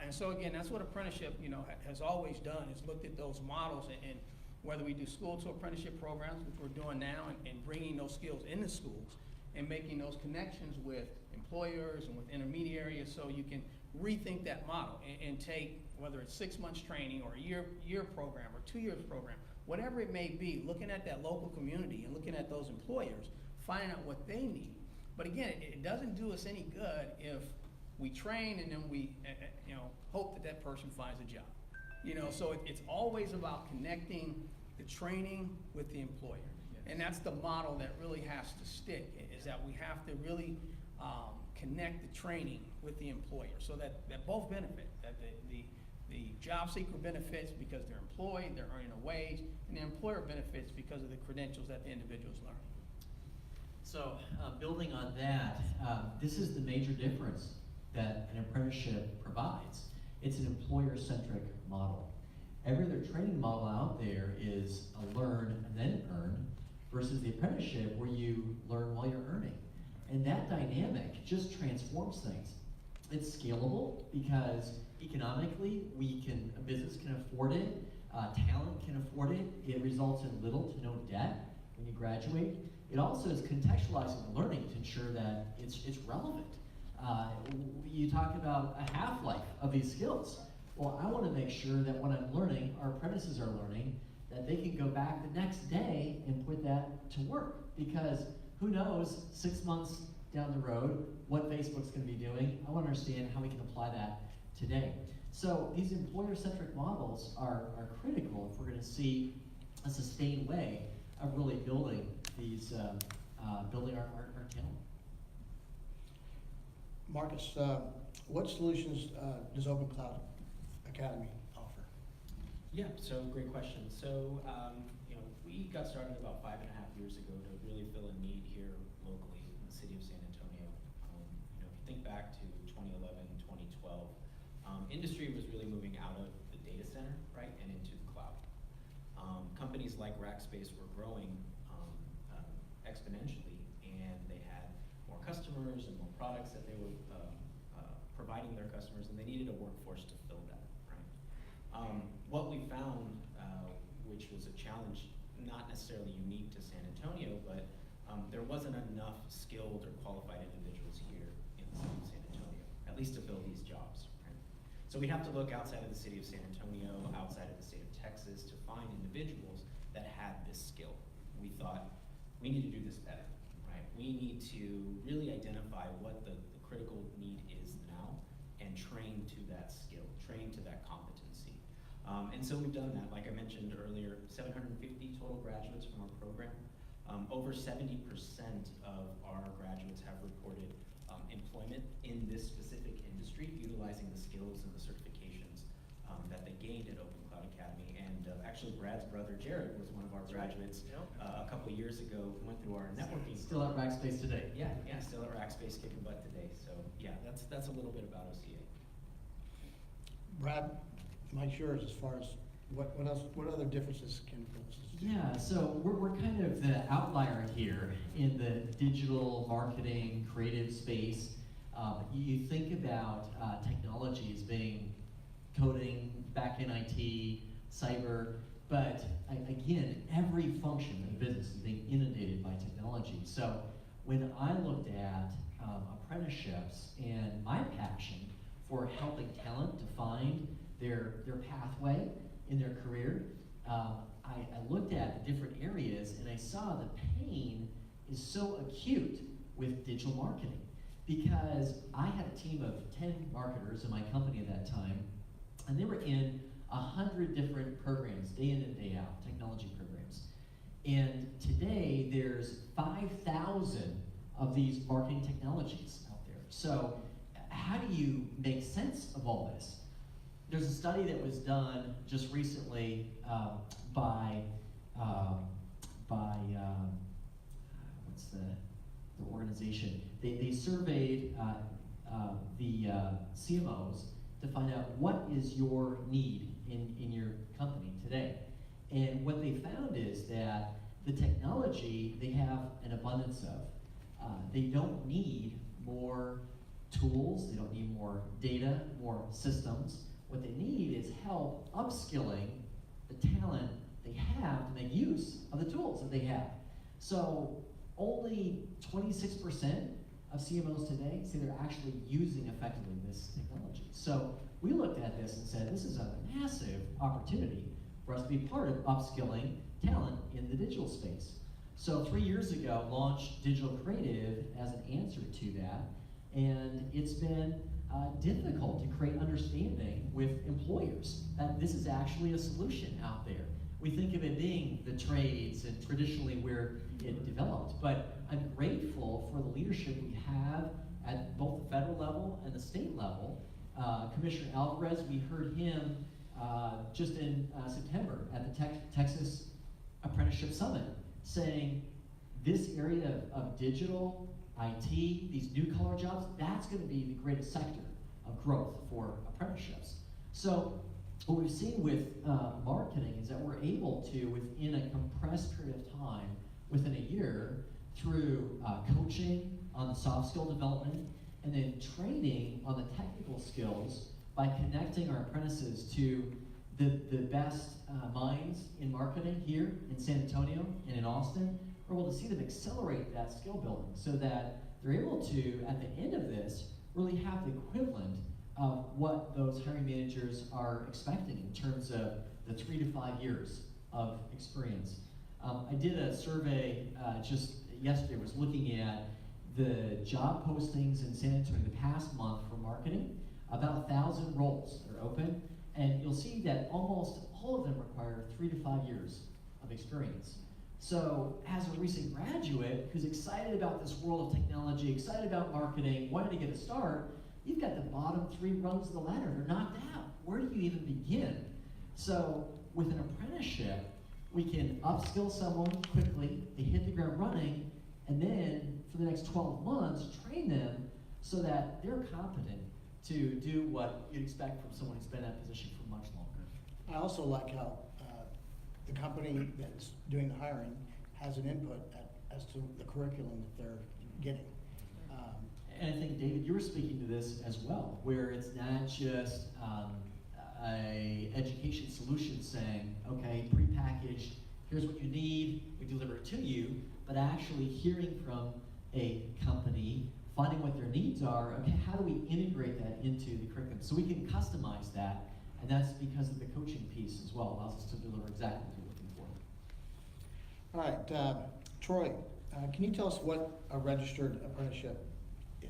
And so again, that's what apprenticeship, you know, has always done, is looked at those models, and whether we do school to apprenticeship programs, which we're doing now, and bringing those skills into schools and making those connections with employers and with intermediaries, so you can rethink that model and take, whether it's 6 months training or a year program or 2 years program, whatever it may be, looking at that local community and looking at those employers, finding out what they need. But again, it doesn't do us any good if we train and then we, you know, hope that that person finds a job. You know, so it's always about connecting the training with the employer. And that's the model that really has to stick, is that we have to really connect the training with the employer, so that both benefit, that the job seeker benefits because they're employed, they're earning a wage, and the employer benefits because of the credentials that the individual's learning. So, building on that, this is the major difference that an apprenticeship provides. It's an employer-centric model. Every other training model out there is a learn and then earn, versus the apprenticeship where you learn while you're earning. And that dynamic just transforms things. It's scalable because economically a business can afford it, talent can afford it. It results in little to no debt when you graduate. It also is contextualizing the learning to ensure that it's relevant. You talk about a half-life of these skills. Well, I want to make sure that when I'm learning, our apprentices are learning, that they can go back the next day and put that to work. Because who knows, 6 months down the road, what Facebook's going to be doing. I want to understand how we can apply that today. So these employer-centric models are critical if we're going to see a sustained way of really building these, building our talent. Marcus, what solutions does Open Cloud Academy offer? Yeah, so great question. So, you know, we got started about 5.5 years ago to really fill a need here locally in the city of San Antonio. You know, if you think back to 2011, 2012, industry was really moving out of the data center, right, and into the cloud. Companies like Rackspace were growing exponentially, and they had more customers and more products that they were providing their customers, and they needed a workforce to fill that, right? What we found, which was a challenge not necessarily unique to San Antonio, but there wasn't enough skilled or qualified individuals here in the city of San Antonio, at least to fill these jobs, right? So we have to look outside of the city of San Antonio, outside of the state of Texas, to find individuals that had this skill. We thought, we need to do this better, right? We need to really identify what the critical need is now and train to that skill, train to that competency. And so we've done that. Like I mentioned earlier, 750 total graduates from our program. Over 70% of our graduates have reported employment in this specific industry, utilizing the skills and the certifications that they gained at Open Cloud Academy. And actually, Brad's brother, Jared, was one of our graduates a couple years ago, went through our networking. Still at Rackspace today. Yeah, still at Rackspace, kicking butt today. So yeah, that's a little bit about OCA. Brad, Mike's yours as far as what other differences can Yeah, so we're kind of the outlier here in the digital marketing creative space. You think about technology as being coding, back-end IT, cyber, but again, every function of the business is being inundated by technology. So when I looked at apprenticeships and my passion for helping talent to find their pathway in their career, I looked at the different areas and I saw the pain is so acute with digital marketing, because I had a team of 10 marketers in my company at that time, and they were in 100 different programs, day in and day out, technology programs. And today, there's 5,000 of these marketing technologies out there. So how do you make sense of all this? There's a study that was done just recently by what's the organization? They surveyed the CMOs to find out what is your need in your company today. And what they found is that the technology they have an abundance of. They don't need more tools, they don't need more data, more systems. What they need is help upskilling the talent they have to make use of the tools that they have. So only 26% of CMOs today say they're actually using effectively this technology. So we looked at this and said, this is a massive opportunity for us to be part of upskilling talent in the digital space. So 3 years ago, launched Digital Creative as an answer to that, and it's been difficult to create understanding with employers that this is actually a solution out there. We think of it being the trades and traditionally where it developed, but I'm grateful for the leadership we have at both the federal level and the state level. Commissioner Alvarez, we heard him just in September at the Texas Apprenticeship Summit saying this area of digital, IT, these new collar jobs, that's going to be the greatest sector of growth for apprenticeships. So what we've seen with marketing is that we're able to, within a compressed period of time, within a year, through coaching on the soft skill development, and then training on the technical skills by connecting our apprentices to the best minds in marketing here in San Antonio and in Austin. We're able to see them accelerate that skill building so that they're able to, at the end of this, really have the equivalent of what those hiring managers are expecting in terms of the 3 to 5 years of experience. I did a survey just yesterday, was looking at the job postings in San Antonio the past month for marketing, about 1,000 roles that are open, and you'll see that almost all of them require 3 to 5 years of experience. So as a recent graduate who's excited about this world of technology, excited about marketing, wanted to get a start, you've got the bottom 3 rungs of the ladder. They're knocked out. Where do you even begin? So with an apprenticeship, we can upskill someone quickly, they hit the ground running, and then for the next 12 months, train them so that they're competent to do what you'd expect from someone who's been in that position for much longer. I also like how the company that's doing the hiring has an input as to the curriculum that they're getting. And I think, David, you were speaking to this as well, where it's not just a education solution saying, okay, prepackaged, here's what you need, we deliver it to you, but actually hearing from a company, finding what their needs are, okay, how do we integrate that into the curriculum? So we can customize that, and that's because of the coaching piece as well, allows us to deliver exactly what we're looking for. All right, Troy, can you tell us what a registered apprenticeship is?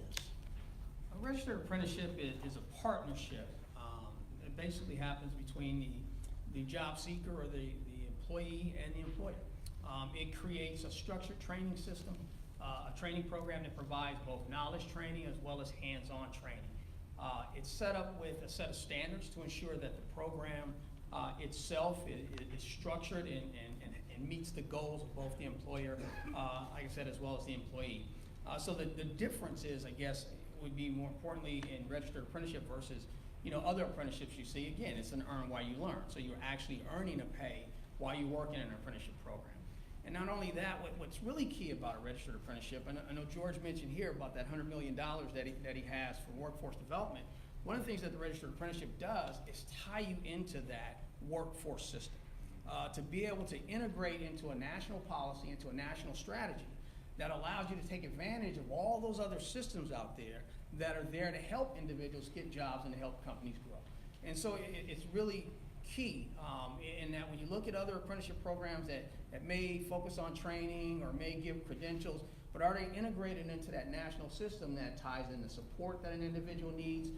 A registered apprenticeship is a partnership. It basically happens between the job seeker or the employee and the employer. It creates a structured training system, a training program that provides both knowledge training as well as hands-on training. It's set up with a set of standards to ensure that the program itself is structured and meets the goals of both the employer, like I said, as well as the employee. So the difference is, I guess, would be more importantly in registered apprenticeship versus other apprenticeships you see. Again, it's an earn while you learn. So you're actually earning a pay while you work in an apprenticeship program. And not only that, what's really key about a registered apprenticeship, I know George mentioned here about that $100 million that he has for workforce development. One of the things that the registered apprenticeship does is tie you into that workforce system. To be able to integrate into a national policy, into a national strategy that allows you to take advantage of all those other systems out there that are there to help individuals get jobs and to help companies grow. And so it's really key in that when you look at other apprenticeship programs that may focus on training or may give credentials, but are they integrated into that national system that ties in the support that an individual needs,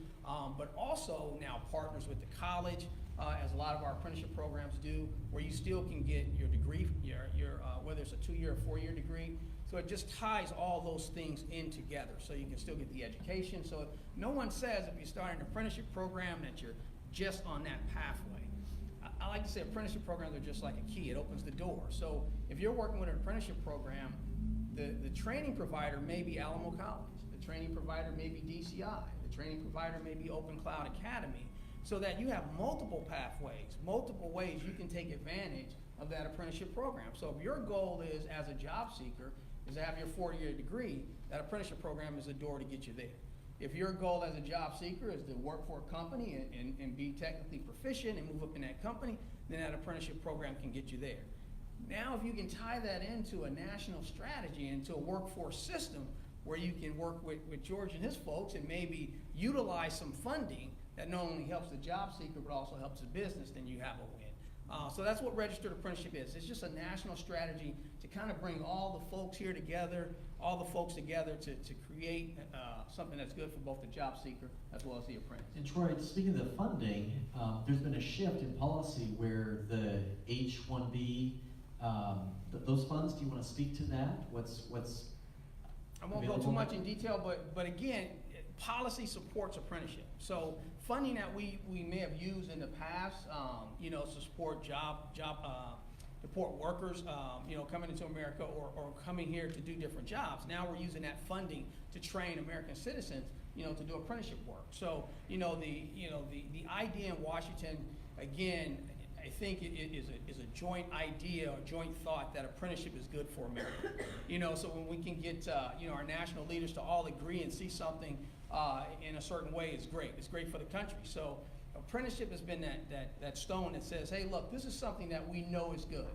but also now partners with the college as a lot of our apprenticeship programs do, where you still can get your degree, whether it's a 2-year or 4-year degree. So it just ties all those things in together, so you can still get the education. So no one says if you start an apprenticeship program that you're just on that pathway. I like to say apprenticeship programs are just like a key. It opens the door. So if you're working with an apprenticeship program, the training provider may be Alamo College. The training provider may be DCI. The training provider may be Open Cloud Academy. So that you have multiple pathways, multiple ways you can take advantage of that apprenticeship program. So if your goal is, as a job seeker, is to have your 4-year degree, that apprenticeship program is a door to get you there. If your goal as a job seeker is to work for a company and be technically proficient and move up in that company, then that apprenticeship program can get you there. Now, if you can tie that into a national strategy, into a workforce system where you can work with George and his folks and maybe utilize some funding that not only helps the job seeker but also helps the business, then you have a win. So that's what registered apprenticeship is. It's just a national strategy to kind of bring all the folks here together, all the folks together to create something that's good for both the job seeker as well as the apprentice. And Troy, speaking of the funding, there's been a shift in policy where the H-1B, those funds, do you want to speak to that? What's I won't go too much in detail, but again, policy supports apprenticeship. So funding that we may have used in the past, to support deport workers, coming into America or coming here to do different jobs. Now we're using that funding to train American citizens, to do apprenticeship work. So, the idea in Washington, again, I think it is a joint idea or joint thought that apprenticeship is good for America. So when we can get, our national leaders to all agree and see something in a certain way, it's great. It's great for the country. So apprenticeship has been that stone that says, hey, look, this is something that we know is good.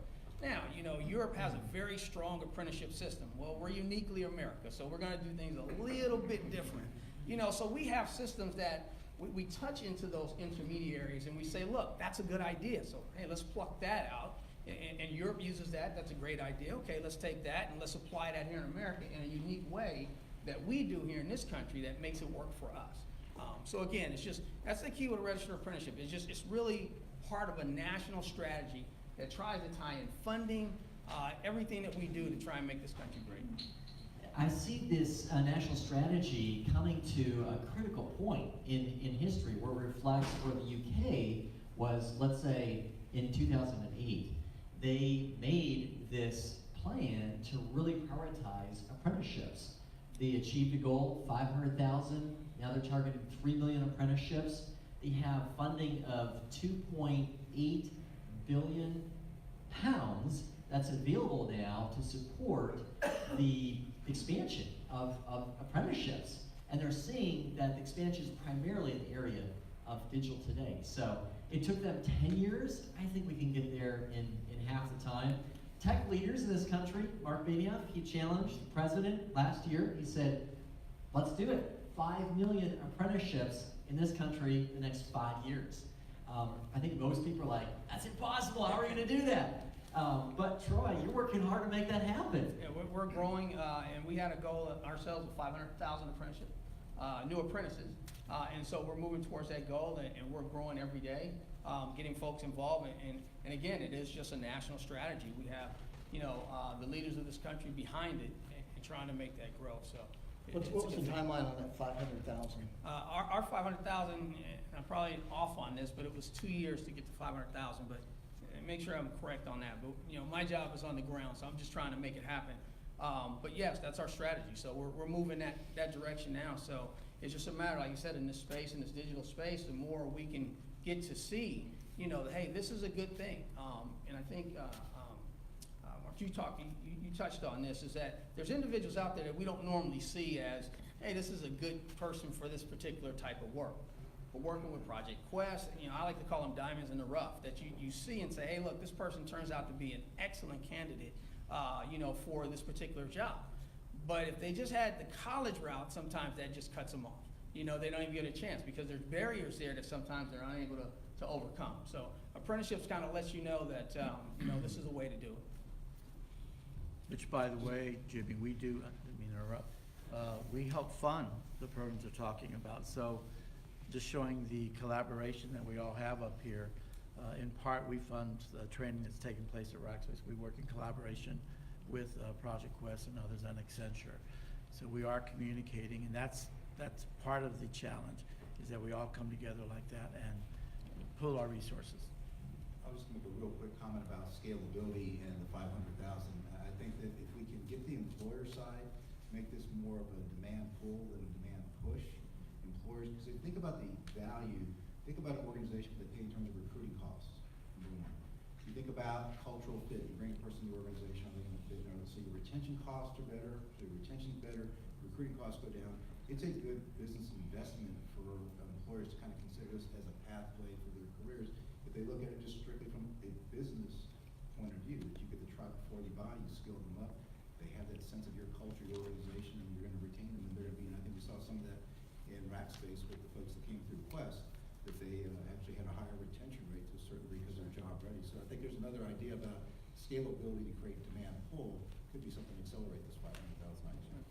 Now, Europe has a very strong apprenticeship system. Well, we're uniquely America, so we're going to do things a little bit different. So we have systems that we touch into those intermediaries and we say, look, that's a good idea. So, hey, let's pluck that out. And Europe uses that. That's a great idea. Okay, let's take that and let's apply that here in America in a unique way that we do here in this country that makes it work for us. So again, that's the key with a registered apprenticeship. It's really part of a national strategy that tries to tie in funding, everything that we do to try and make this country great. I see this national strategy coming to a critical point in history where it reflects where the UK was, let's say, in 2008. They made this plan to really prioritize apprenticeships. They achieved a goal, 500,000. Now they're targeting 3 million apprenticeships. They have funding of 2.8 billion pounds that's available now to support the expansion of apprenticeships. And they're seeing that the expansion is primarily in the area of digital today. So it took them 10 years. I think we can get there in half the time. Tech leaders in this country, Mark Benioff, he challenged the president last year. He said, let's do it. 5 million apprenticeships in this country in the next 5 years. I think most people are like, that's impossible. How are we going to do that? But Troy, you're working hard to make that happen. Yeah, we're growing, and we had a goal ourselves of 500,000 new apprentices. And so we're moving towards that goal, and we're growing every day, getting folks involved. And again, it is just a national strategy. We have, the leaders of this country behind it and trying to make that grow. So. What was the timeline on that 500,000? Our 500,000, I'm probably off on this, but it was 2 years to get to 500,000. But make sure I'm correct on that. But my job is on the ground, so I'm just trying to make it happen. But yes, that's our strategy. So we're moving that direction now. So it's just a matter, like you said, in this space, in this digital space, the more we can get to see, hey, this is a good thing. And I think, Mark, you touched on this, is that there's individuals out there that we don't normally see as, hey, this is a good person for this particular type of work. We're working with Project Quest, I like to call them diamonds in the rough, that you see and say, hey, look, this person turns out to be an excellent candidate, for this particular job. But if they just had the college route, sometimes that just cuts them off. They don't even get a chance because there's barriers there that sometimes they're unable to overcome. So apprenticeships kind of lets you know that, this is a way to do it. Which, by the way, Jimmy, we do, I didn't mean to interrupt, we help fund the programs they're talking about. So just showing the collaboration that we all have up here. In part, we fund the training that's taking place at Rackspace. We work in collaboration with Project Quest and others and Accenture. So we are communicating, and that's part of the challenge, is that we all come together like that and pool our resources. I was going to make a real quick comment about scalability and the 500,000. I think that if we can get the employer side, make this more of a demand pull than a demand push, employers, because if you think about the value, think about an organization that pay in terms of recruiting costs. You think about cultural fit, you bring a person to the organization, are they going to fit? So your retention costs are better, so your retention's better, recruiting costs go down. It's a good business investment for employers to kind of consider this as a pathway for their careers. If they look at it just strictly from a business point of view, that you get the try before you buy, you skill them up, they have that sense of your culture, your organization, and you're going to retain them, and they're going to be, and I think we saw some of that in Rackspace with the folks that came through Quest, that they actually had a higher retention rate to a certain degree because they're job ready. So I think there's another idea about scalability to create demand pull. Could be something to accelerate this 500,000 idea.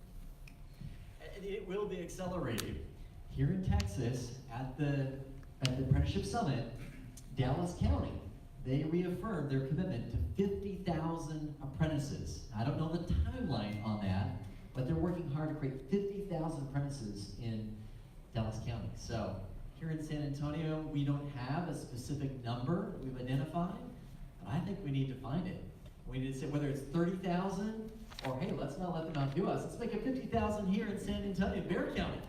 And it will be accelerated. Here in Texas, at the Apprenticeship Summit, Dallas County, they reaffirmed their commitment to 50,000 apprentices. I don't know the timeline on that, but they're working hard to create 50,000 apprentices in Dallas County. So here in San Antonio, we don't have a specific number that we've identified, but I think we need to find it. We need to say whether it's 30,000 or hey, let's not let them outdo us. Let's make it 50,000 here in San Antonio, Bexar County.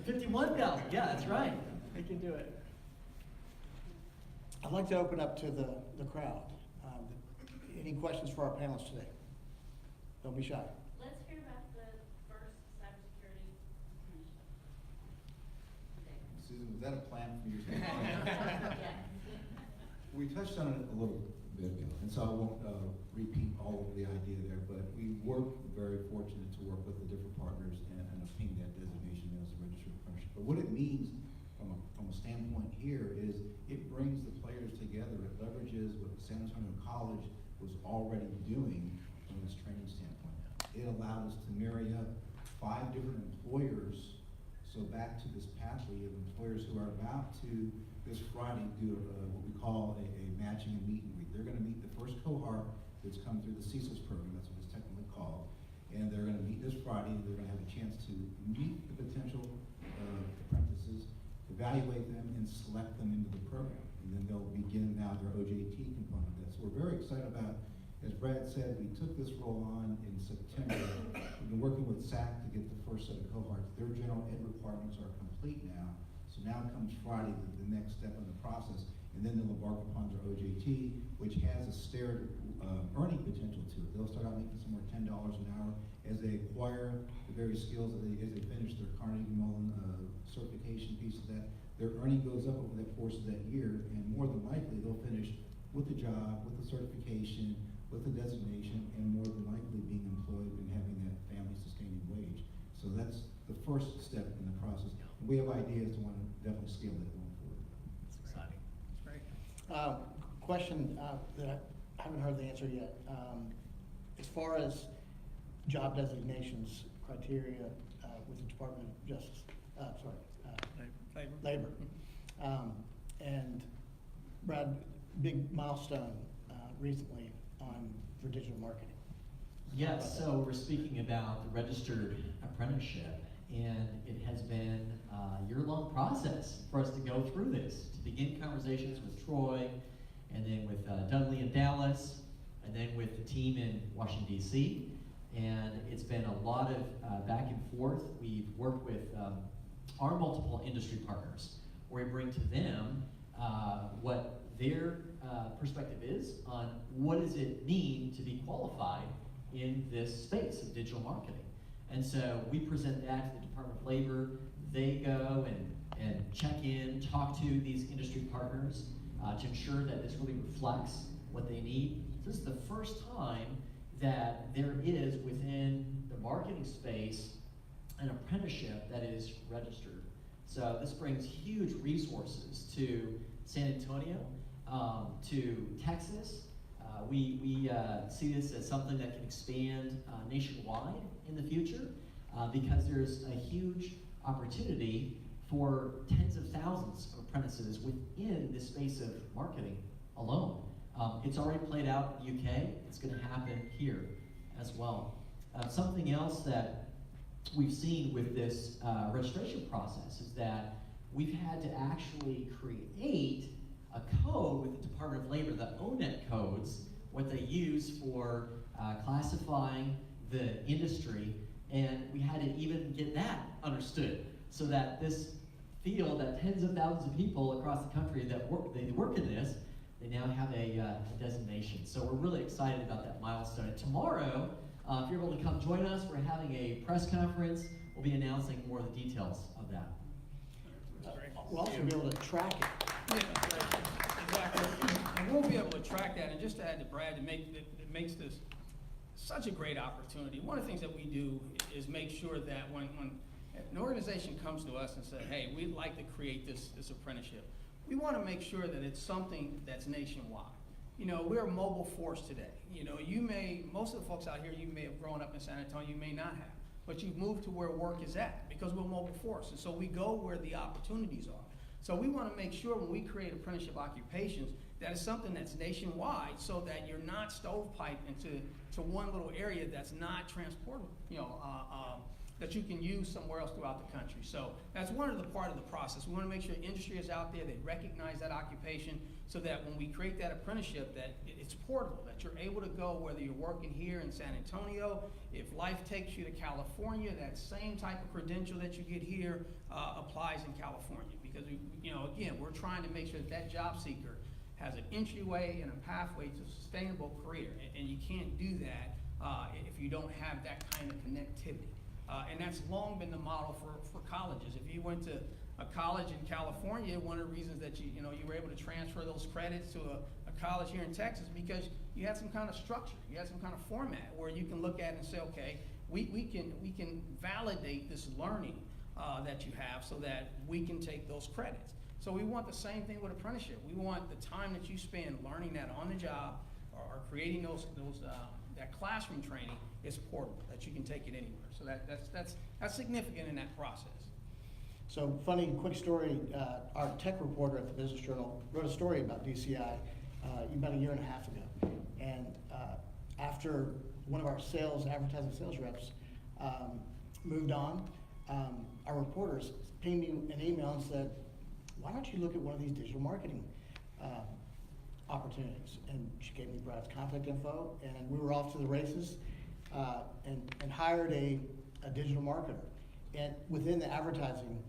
51,000, yeah, that's right. We can do it. I'd like to open up to the crowd. Any questions for our panelists today? Don't be shy. Let's hear about the first cybersecurity initiative. Susan, was that a plan from your standpoint? Yeah. We touched on it a little bit ago, and so I won't repeat all of the idea there, but we were very fortunate to work with the different partners and obtain that designation as a registered apprenticeship. But what it means from a standpoint here is it brings the players together. It leverages what San Antonio College was already doing from this training standpoint. It allowed us to marry up 5 different employers. So back to this pathway of employers who are about to, this Friday, do what we call a matching and meet and greet. They're going to meet the first cohort that's come through the CSIS program, that's what it's technically called. And they're going to meet this Friday, and they're going to have a chance to meet the potential apprentices, evaluate them, and select them into the program. And then they'll begin now their OJT component of that. So we're very excited about, as Brad said, we took this role on in September. We've been working with SAC to get the first set of cohorts. Their general ed requirements are complete now. So now comes Friday, the next step in the process. And then they'll embark upon their OJT, which has a staired earning potential to it. They'll start out making somewhere $10 an hour as they acquire the various skills as they finish their Carnegie Mellon certification piece of that. Their earning goes up over the course of that year, and more than likely they'll finish with the job, with the certification, with the designation, and more than likely being employed and having that family sustaining wage. So that's the first step in the process. And we have ideas to want to definitely scale that going forward. It's exciting. That's great. Question that I haven't heard the answer yet. As far as job designations criteria with the Department of Justice, Labor. And Brad, big milestone recently for digital marketing. Yes, so we're speaking about the registered apprenticeship, and it has been a year-long process for us to go through this, to begin conversations with Troy, and then with Dudley in Dallas, and then with the team in Washington, D.C., and it's been a lot of back and forth. We've worked with our multiple industry partners, where we bring to them what their perspective is on what does it mean to be qualified in this space of digital marketing. And so we present that to the Department of Labor. They go and check in, talk to these industry partners to ensure that this really reflects what they need. This is the first time that there is within the marketing space an apprenticeship that is registered. So this brings huge resources to San Antonio, to Texas. We see this as something that can expand nationwide in the future because there's a huge opportunity for tens of thousands of apprentices within the space of marketing alone. It's already played out in the UK. It's going to happen here as well. Something else that we've seen with this registration process is that we've had to actually create a code with the Department of Labor, the ONET codes, what they use for classifying the industry, and we had to even get that understood so that this field, that tens of thousands of people across the country that work in this, they now have a designation. So we're really excited about that milestone. And tomorrow, if you're able to come join us, we're having a press conference. We'll be announcing more of the details of that. We'll also be able to track it. Yeah, exactly. And we'll be able to track that, and just to add to Brad, that makes this such a great opportunity. One of the things that we do is make sure that when an organization comes to us and says, hey, we'd like to create this apprenticeship, we want to make sure that it's something that's nationwide. You know, we're a mobile force today. You know, most of the folks out here, you may have grown up in San Antonio, you may not have, but you've moved to where work is at because we're a mobile force. And so we go where the opportunities are. So we want to make sure when we create apprenticeship occupations that it's something that's nationwide so that you're not stovepiped into one little area that's not transportable, that you can use somewhere else throughout the country. So that's one of the part of the process. We want to make sure industry is out there, they recognize that occupation so that when we create that apprenticeship that it's portable, that you're able to go whether you're working here in San Antonio, if life takes you to California, that same type of credential that you get here applies in California. Because again, we're trying to make sure that job seeker has an entryway and a pathway to a sustainable career. And you can't do that if you don't have that kind of connectivity. And that's long been the model for colleges. If you went to a college in California, one of the reasons that you were able to transfer those credits to a college here in Texas because you had some kind of structure, you had some kind of format where you can look at it and say, okay, we can validate this learning that you have so that we can take those credits. So we want the same thing with apprenticeship. We want the time that you spend learning that on the job or creating that classroom training is portable, that you can take it anywhere. So that's significant in that process. So funny, quick story, our tech reporter at the Business Journal wrote a story about DCI about a year and a half ago. And after one of our advertising sales reps moved on, our reporters pinged me an email and said, why don't you look at one of these digital marketing opportunities? And she gave me Brad's contact info, and we were off to the races and hired a digital marketer and within the advertising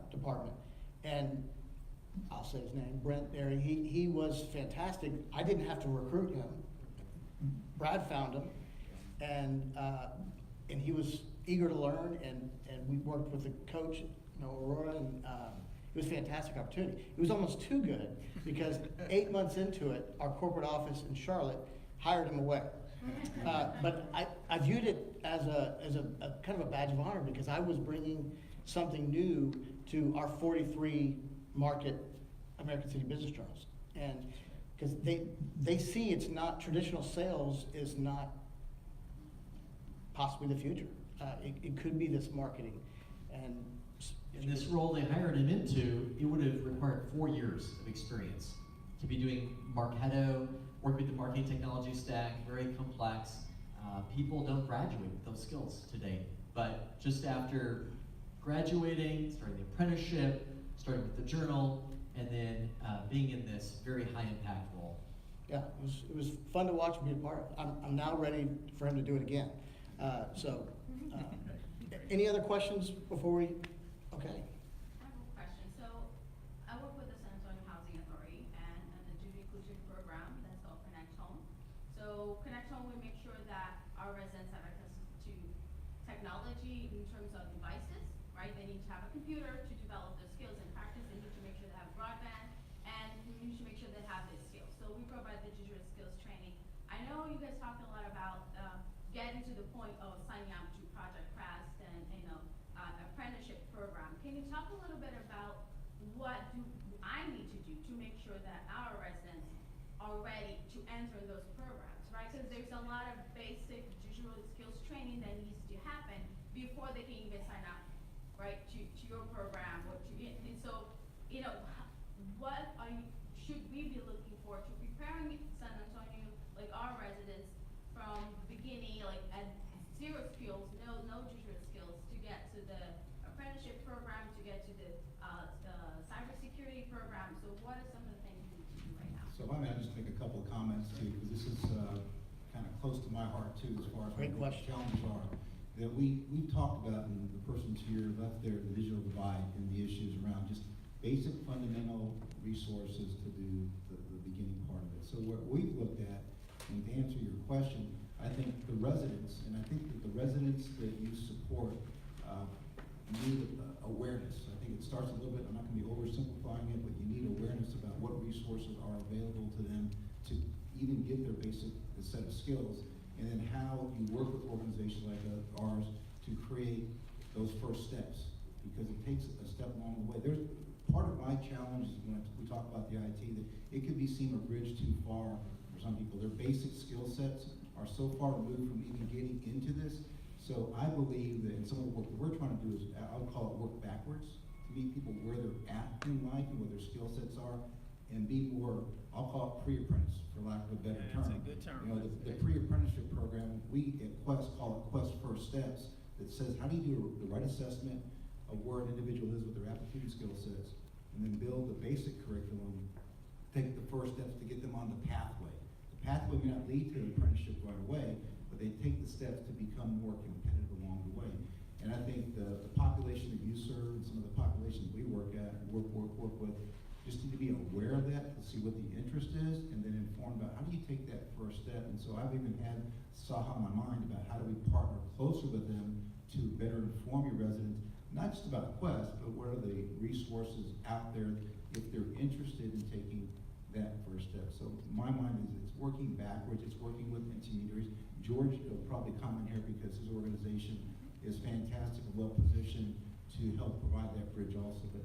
department. And I'll say his name, Brent Berry. He was fantastic. I didn't have to recruit him. Brad found him, and he was eager to learn. And we worked with the coach, Aurora, and it was a fantastic opportunity. It was almost too good because 8 months into it, our corporate office in Charlotte hired him away. But I viewed it as a kind of a badge of honor because I was bringing something new to our 43 market American City Business Journals. And because they see it's not, traditional sales is not possibly the future. It could be this marketing. And in this role they hired him into, it would have required 4 years of experience to be doing Marketo, work with the marketing technology stack, very complex. People don't graduate with those skills today. But just after graduating, starting the apprenticeship, starting with the journal, and then being in this very high impact role. Yeah, it was fun to watch and be a part of. I'm now ready for him to do it again. Any other questions before we, okay. I have a question. So I work with the San Antonio Housing Authority and the Duty Inclusion program that's called Connect Home. So Connect Home, we make sure that our residents have access to technology in terms of devices, right? They need to have a computer to develop their skills and practice. They need to make sure they have broadband, and we need to make sure they have these skills. So we provide the digital skills training. I know you guys talked a lot about getting to the point of signing up to Project Crest and apprenticeship program. Can you talk a little bit about what do I need to do to make sure that our residents are ready to enter those programs, right? Because there's a lot of basic digital skills training that needs to happen before they can even sign up, right, to your program or to you know, what should we be looking for to preparing San Antonio, like our residents, from the beginning, like at zero skills, no digital skills, to get to the apprenticeship program, to get to the cybersecurity program. So what are some of the things we need to do right now? So if I may, I'll just make a couple of comments too, because this is kind of close to my heart too, as far as Great what the question. challenges are. That we've talked about, and the person to your left there, the digital divide and the issues around just basic fundamental resources to do the beginning part of it. So what we've looked at, and to answer your question, I think the residents, and I think that the residents that you support need awareness. I think it starts a little bit, I'm not gonna be oversimplifying it, but you need awareness about what resources are available to them to even get their basic set of skills, and then how you work with organizations like ours to create those first steps, because it takes a step along the way. There's part of my challenge is when we talk about the IT, that it could be seen a bridge too far for some people. Their basic skill sets are so far removed from even getting into this. So I believe that in some of the work that we're trying to do is, I would call it work backwards, to meet people where they're at in life and what their skill sets are, and be more, I'll call it pre-apprentice, for lack of a better Yeah, term. that's a good term. You know, the pre-apprenticeship program, we at Quest call it Quest First Steps, that says, how do you do the right assessment of where an individual is with their aptitude and skill sets, and then build the basic curriculum, take the first steps to get them on the pathway. The pathway may not lead to an apprenticeship right away, but they take the steps to become more competitive along the way. And I think the population that you serve and some of the populations we work with just need to be aware of that, to see what the interest is, and then inform about how do you take that first step. And so I've even had Saha on my mind about how do we partner closer with them to better inform your residents, not just about Quest, but what are the resources out there if they're interested in taking that first step. So my mind is it's working backwards, it's working with intermediaries. George will probably comment here because his organization is fantastic and well positioned to help provide that bridge also. But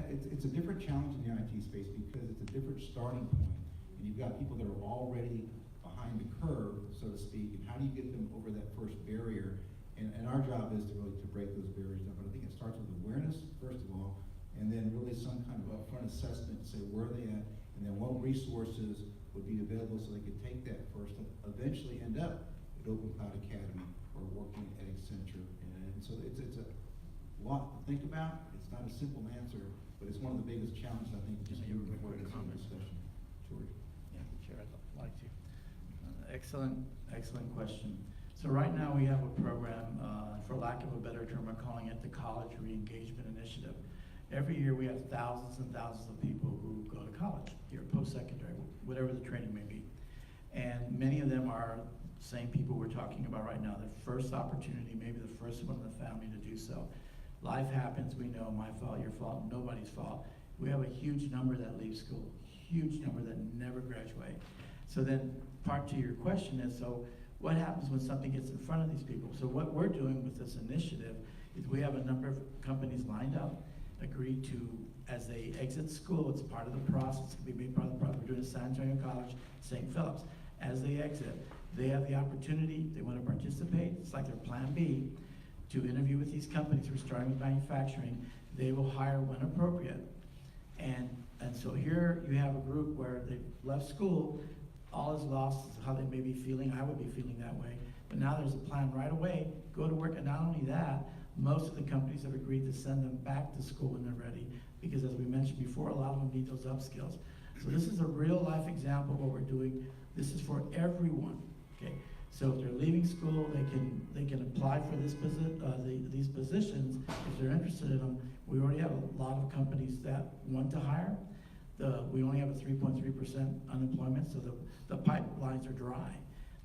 it's a different challenge in the IT space because it's a different starting point. And you've got people that are already behind the curve, so to speak, and how do you get them over that first barrier? And our job is to really to break those barriers down. But I think it starts with awareness, first of all, and then really some kind of upfront assessment to say where are they at, and then what resources would be available so they could take that first and eventually end up at Open Cloud Academy or working at Accenture. And so it's a lot to think about. It's not a simple answer, but it's one of the biggest challenges I think just moving forward in this discussion. George. Yeah, Chair, I'd like to. Excellent question. So right now we have a program, for lack of a better term, we're calling it the College Re-Engagement Initiative. Every year we have thousands and thousands of people who go to college, here post-secondary, whatever the training may be. And many of them are the same people we're talking about right now, the first opportunity, maybe the first one in the family to do so. Life happens, we know, my fault, your fault, nobody's fault. We have a huge number that leave school, huge number that never graduate. So then part to your question is, so what happens when something gets in front of these people? So what we're doing with this initiative is we have a number of companies lined up, agreed to, as they exit school, it's part of the process, it can be made part of the process. We're doing it at San Antonio College, St. Philip's. As they exit, they have the opportunity, they want to participate, it's like their plan B, to interview with these companies who are starting with manufacturing. They will hire when appropriate. And so here you have a group where they've left school, all is lost, is how they may be feeling. I would be feeling that way. But now there's a plan right away, go to work. And not only that, most of the companies have agreed to send them back to school when they're ready, because as we mentioned before, a lot of them need those upskills. So this is a real life example of what we're doing. This is for everyone, okay? So if they're leaving school, they can apply for these positions if they're interested in them. We already have a lot of companies that want to hire. We only have a 3.3% unemployment, so the pipelines are dry.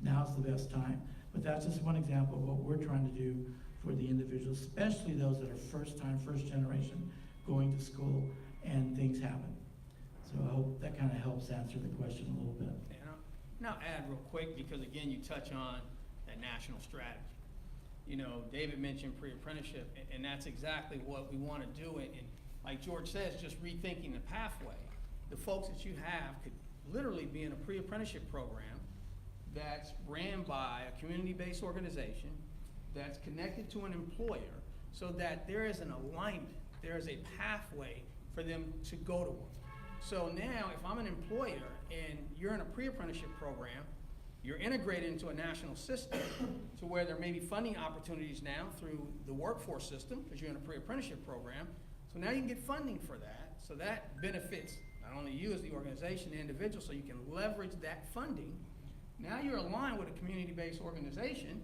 Now's the best time. But that's just one example of what we're trying to do for the individuals, especially those that are first generation, going to school, and things happen. So I hope that kind of helps answer the question a little bit. And I'll add real quick, because again, you touch on that national strategy. You know, David mentioned pre-apprenticeship, and that's exactly what we want to do. And like George says, just rethinking the pathway. The folks that you have could literally be in a pre-apprenticeship program that's ran by a community-based organization that's connected to an employer, so that there is an alignment, there is a pathway for them to go to work. So now, if I'm an employer and you're in a pre-apprenticeship program, you're integrated into a national system to where there may be funding opportunities now through the workforce system, because you're in a pre-apprenticeship program. So now you can get funding for that. So that benefits not only you as the organization, the individual, so you can leverage that funding. Now you're aligned with a community-based organization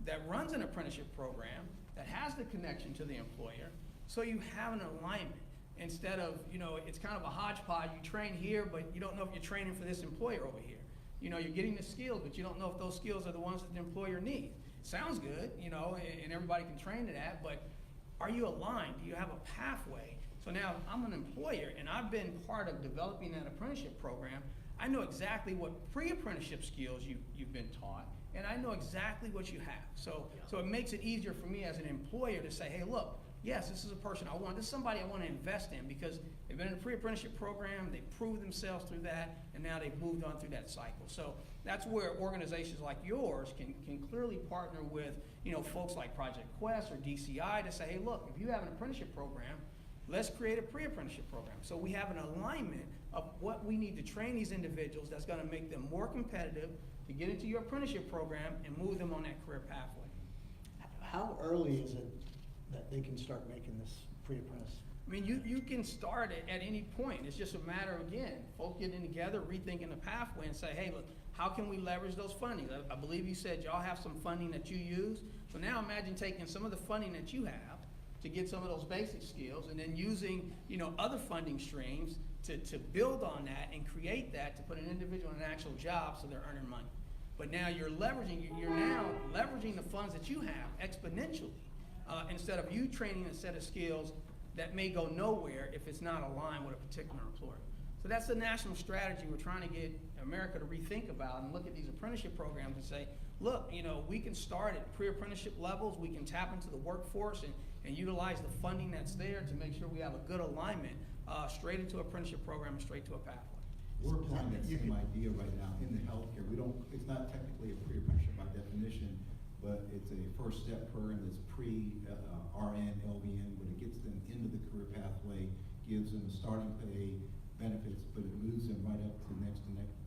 that runs an apprenticeship program, that has the connection to the employer, so you have an alignment. Instead of, it's kind of a hodgepodge. You train here, but you don't know if you're training for this employer over here. You're getting the skills, but you don't know if those skills are the ones that the employer needs. Sounds good, and everybody can train to that, but are you aligned? Do you have a pathway? So now I'm an employer, and I've been part of developing that apprenticeship program. I know exactly what pre-apprenticeship skills you've been taught, and I know exactly what you have. So it makes it easier for me as an employer to say, hey, look, yes, this is a person I want, this is somebody I want to invest in, because they've been in a pre-apprenticeship program, they've proved themselves through that, and now they've moved on through that cycle. So that's where organizations like yours can clearly partner with, folks like Project Quest or DCI to say, hey, look, if you have an apprenticeship program, let's create a pre-apprenticeship program. So we have an alignment of what we need to train these individuals that's going to make them more competitive to get into your apprenticeship program and move them on that career pathway. How early is it that they can start making this pre-apprentice? I mean, you can start it at any point. It's just a matter of, again, folks getting together, rethinking the pathway and say, hey, look, how can we leverage those fundings? I believe you said y'all have some funding that you use. So now imagine taking some of the funding that you have to get some of those basic skills, and then using, other funding streams to build on that and create that to put an individual in an actual job so they're earning money. But now you're now leveraging the funds that you have exponentially, instead of you training a set of skills that may go nowhere if it's not aligned with a particular employer. So that's the national strategy we're trying to get America to rethink about and look at these apprenticeship programs and say, look, we can start at pre-apprenticeship levels, we can tap into the workforce and utilize the funding that's there to make sure we have a good alignment straight into apprenticeship program and straight to a pathway. We're applying that same idea right now in the healthcare. It's not technically a pre-apprenticeship by definition, but it's a first step program that's pre-RN, LVN, but it gets them into the career pathway, gives them a starting pay, benefits, but it moves them right up to the next,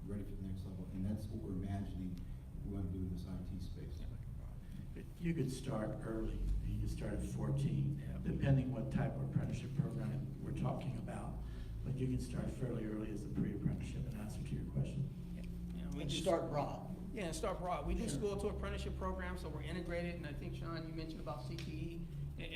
ready for the next level. And that's what we're imagining we want to do in this IT space. You could start early. You could start at 14, depending what type of apprenticeship program we're talking about. But you can start fairly early as a pre-apprenticeship in answer to your question. And start broad. Yeah, and start broad. We do school to apprenticeship programs, so we're integrated, and I think, Sean, you mentioned about CTE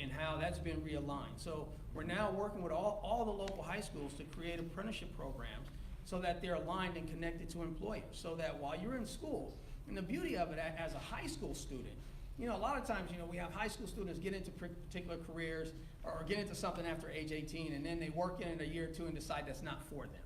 and how that's been realigned. So we're now working with all the local high schools to create apprenticeship programs so that they're aligned and connected to employers, so that while you're in school, and the beauty of it as a high school student, a lot of times, we have high school students get into particular careers or get into something after age 18, and then they work in it a year or two and decide that's not for them.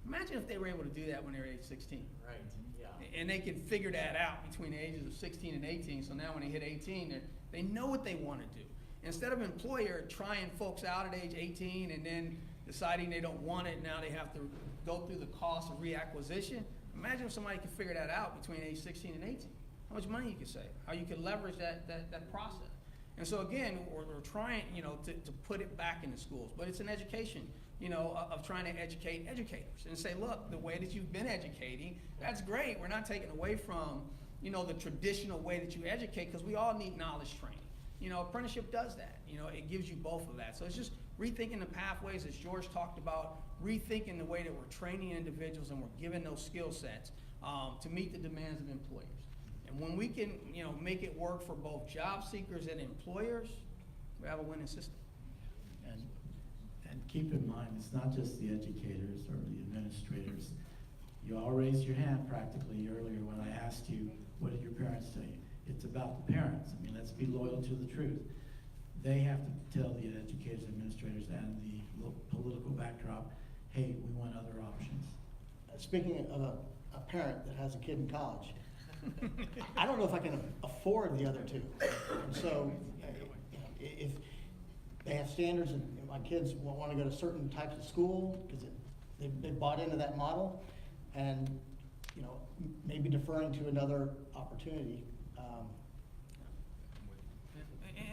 Imagine if they were able to do that when they were age 16. Right, yeah. And they can figure that out between the ages of 16 and 18, so now when they hit 18, they know what they want to do. Instead of employer trying folks out at age 18 and then deciding they don't want it, now they have to go through the cost of reacquisition. Imagine if somebody could figure that out between age 16 and 18. How much money you could save, how you could leverage that process. And so again, we're trying, to put it back into schools, but it's an education, of trying to educate educators and say, look, the way that you've been educating, that's great. We're not taking away from, the traditional way that you educate, because we all need knowledge training. Apprenticeship does that. It gives you both of that. So it's just rethinking the pathways, as George talked about, rethinking the way that we're training individuals and we're giving those skill sets to meet the demands of employers. And when we can, make it work for both job seekers and employers, we have a winning system. And keep in mind, it's not just the educators or the administrators. You all raised your hand practically earlier when I asked you, what did your parents tell you? It's about the parents. I mean, let's be loyal to the truth. They have to tell the educators, administrators, and the political backdrop, hey, we want other options. Speaking of a parent that has a kid in college, I don't know if I can afford the other two. And so, if they have standards and my kids want to go to certain types of school because they bought into that model, and maybe deferring to another opportunity.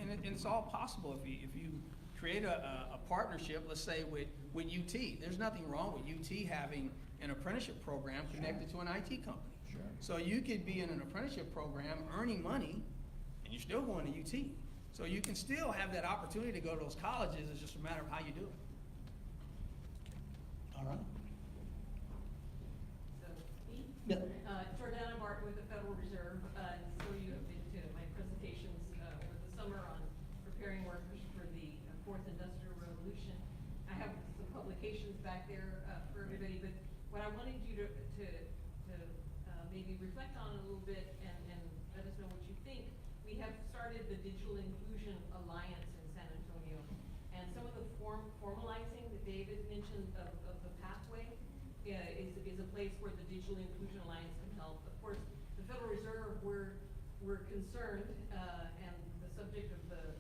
And it's all possible if you create a partnership, let's say with UT. There's nothing wrong with UT having an apprenticeship program connected to an IT company. Sure. So you could be in an apprenticeship program earning money, and you're still going to UT. So you can still have that opportunity to go to those colleges. It's just a matter of how you do it. All right. So, me? Yeah. Jordana Martin with the Federal Reserve. So you have been to my presentations over the summer on preparing workers for the fourth industrial revolution. I have some publications back there for everybody, but what I wanted you to maybe reflect on a little bit and let us know what you think. We have started the Digital Inclusion Alliance in San Antonio, and some of the formalizing that David mentioned of the pathway is a place where the Digital Inclusion Alliance can help. Of course, the Federal Reserve, we're concerned, and the subject of the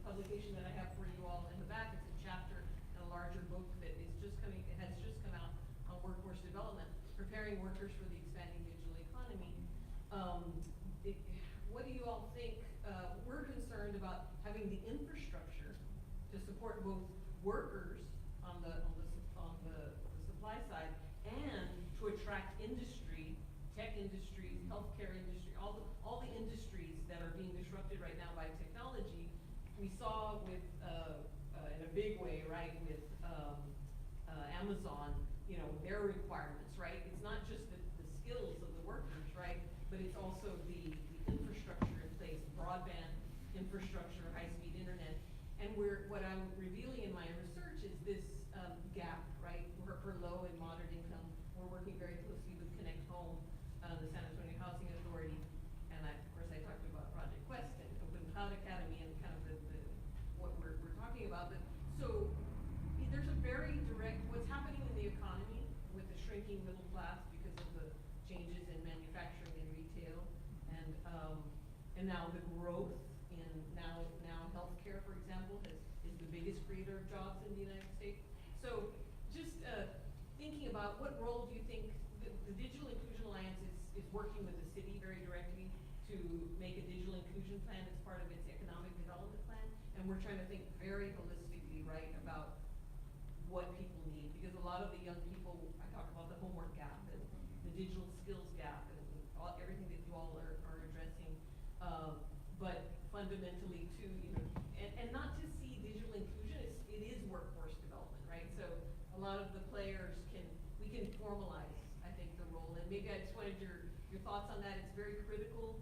publication that I have for you all in the back, it's a chapter in a larger book that has just come out on workforce development, preparing workers for the expanding digital economy. What do you all think? We're concerned about having the infrastructure to support both workers on the supply side and to attract industry, tech industries, healthcare industry, all the industries that are being disrupted right now by technology. We saw with in a big way, right, with Amazon, their requirements, right? It's not just the skills of the workers, right, but it's also the infrastructure in place, broadband infrastructure, high-speed internet. And what I'm revealing in my research is this gap, right, for low and moderate income. We're working very closely with Connect Home, the San Antonio Housing Authority, and of course I talked about Project Quest and Open Cloud Academy and kind of what we're talking about. But so there's a very direct, what's happening in the economy with the shrinking middle class because of the changes in manufacturing and retail, and now the growth in now healthcare, for example, is the biggest creator of jobs in the United States. So just thinking about what role do you think the Digital Inclusion Alliance is working with the city very directly to make a digital inclusion plan as part of its economic development plan, and we're trying to think very holistically, right, about what people need, because a lot of the young people, I talk about the homework gap and the digital skills gap and everything that you all are addressing, but fundamentally too, and not to see digital inclusion, it is workforce development, right? So a lot of the players we can formalize, I think, the role, and maybe I just wanted your thoughts on that. It's very critical.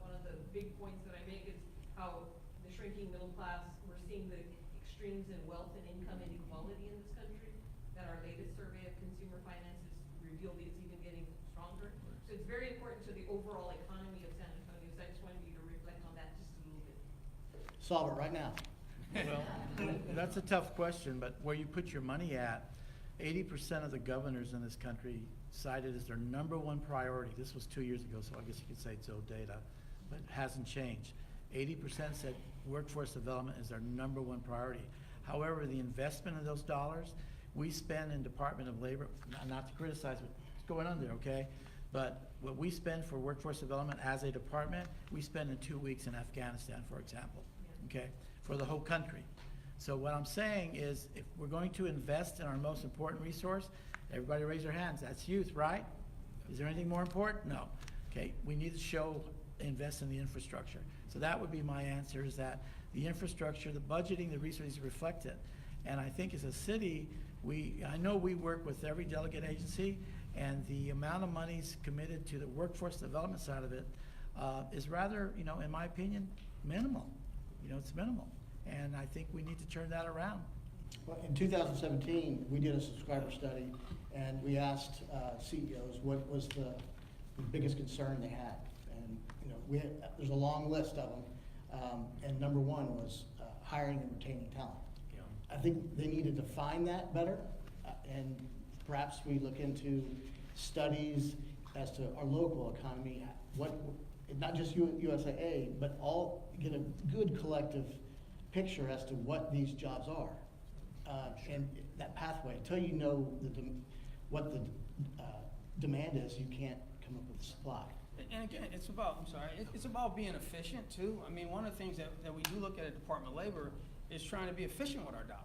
One of the big points that I make is how the shrinking middle class, we're seeing the extremes in wealth and income inequality in this country, that our latest survey of consumer finances revealed it's even getting stronger. So it's very important to the overall economy of San Antonio, so I just wanted you to reflect on that just a little bit. Solve it right now. Well, that's a tough question, but where you put your money at, 80% of the governors in this country cited as their #1 priority. This was 2 years ago, so I guess you could say it's old data, but it hasn't changed. 80% said workforce development is their #1 priority. However, the investment of those dollars, we spend in Department of Labor, not to criticize what's going on there, okay? But what we spend for workforce development as a department, we spend in 2 weeks in Afghanistan, for example, okay? For the whole country. So what I'm saying is, if we're going to invest in our most important resource, everybody raise their hands, that's youth, right? Is there anything more important? No. Okay, we need to invest in the infrastructure. So that would be my answer, is that the infrastructure, the budgeting, the resources reflect it. And I think as a city, I know we work with every delegate agency, and the amount of monies committed to the workforce development side of it is rather, in my opinion, minimal. It's minimal. And I think we need to turn that around. Well, in 2017, we did a subscriber study, and we asked CEOs what was the biggest concern they had. And there's a long list of them, and #1 was hiring and retaining talent. Yeah. I think they need to define that better, and perhaps we look into studies as to our local economy, not just USAA, but get a good collective picture as to what these jobs are, and that pathway. Until you know what the demand is, you can't come up with the supply. And again, it's about being efficient too. I mean, one of the things that we do look at Department of Labor is trying to be efficient with our dollars.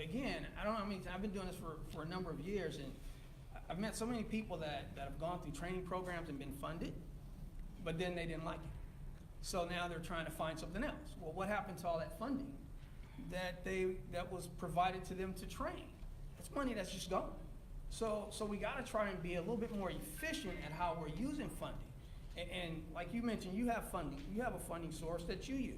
Again, I don't know how many, I've been doing this for a number of years, and I've met so many people that have gone through training programs and been funded, but then they didn't like it. So now they're trying to find something else. Well, what happened to all that funding that was provided to them to train? It's money that's just gone. So we gotta try and be a little bit more efficient at how we're using funding. And like you mentioned, you have funding, you have a funding source that you use.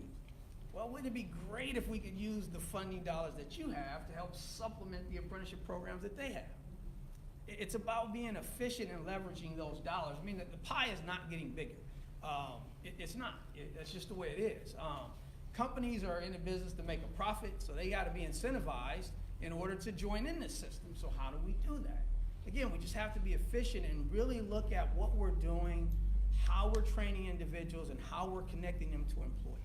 Well, wouldn't it be great if we could use the funding dollars that you have to help supplement the apprenticeship programs that they have? It's about being efficient and leveraging those dollars. I mean, the pie is not getting bigger. It's not. That's just the way it is. Companies are in the business to make a profit, so they got to be incentivized in order to join in this system. So how do we do that? Again, we just have to be efficient and really look at what we're doing, how we're training individuals, and how we're connecting them to employers.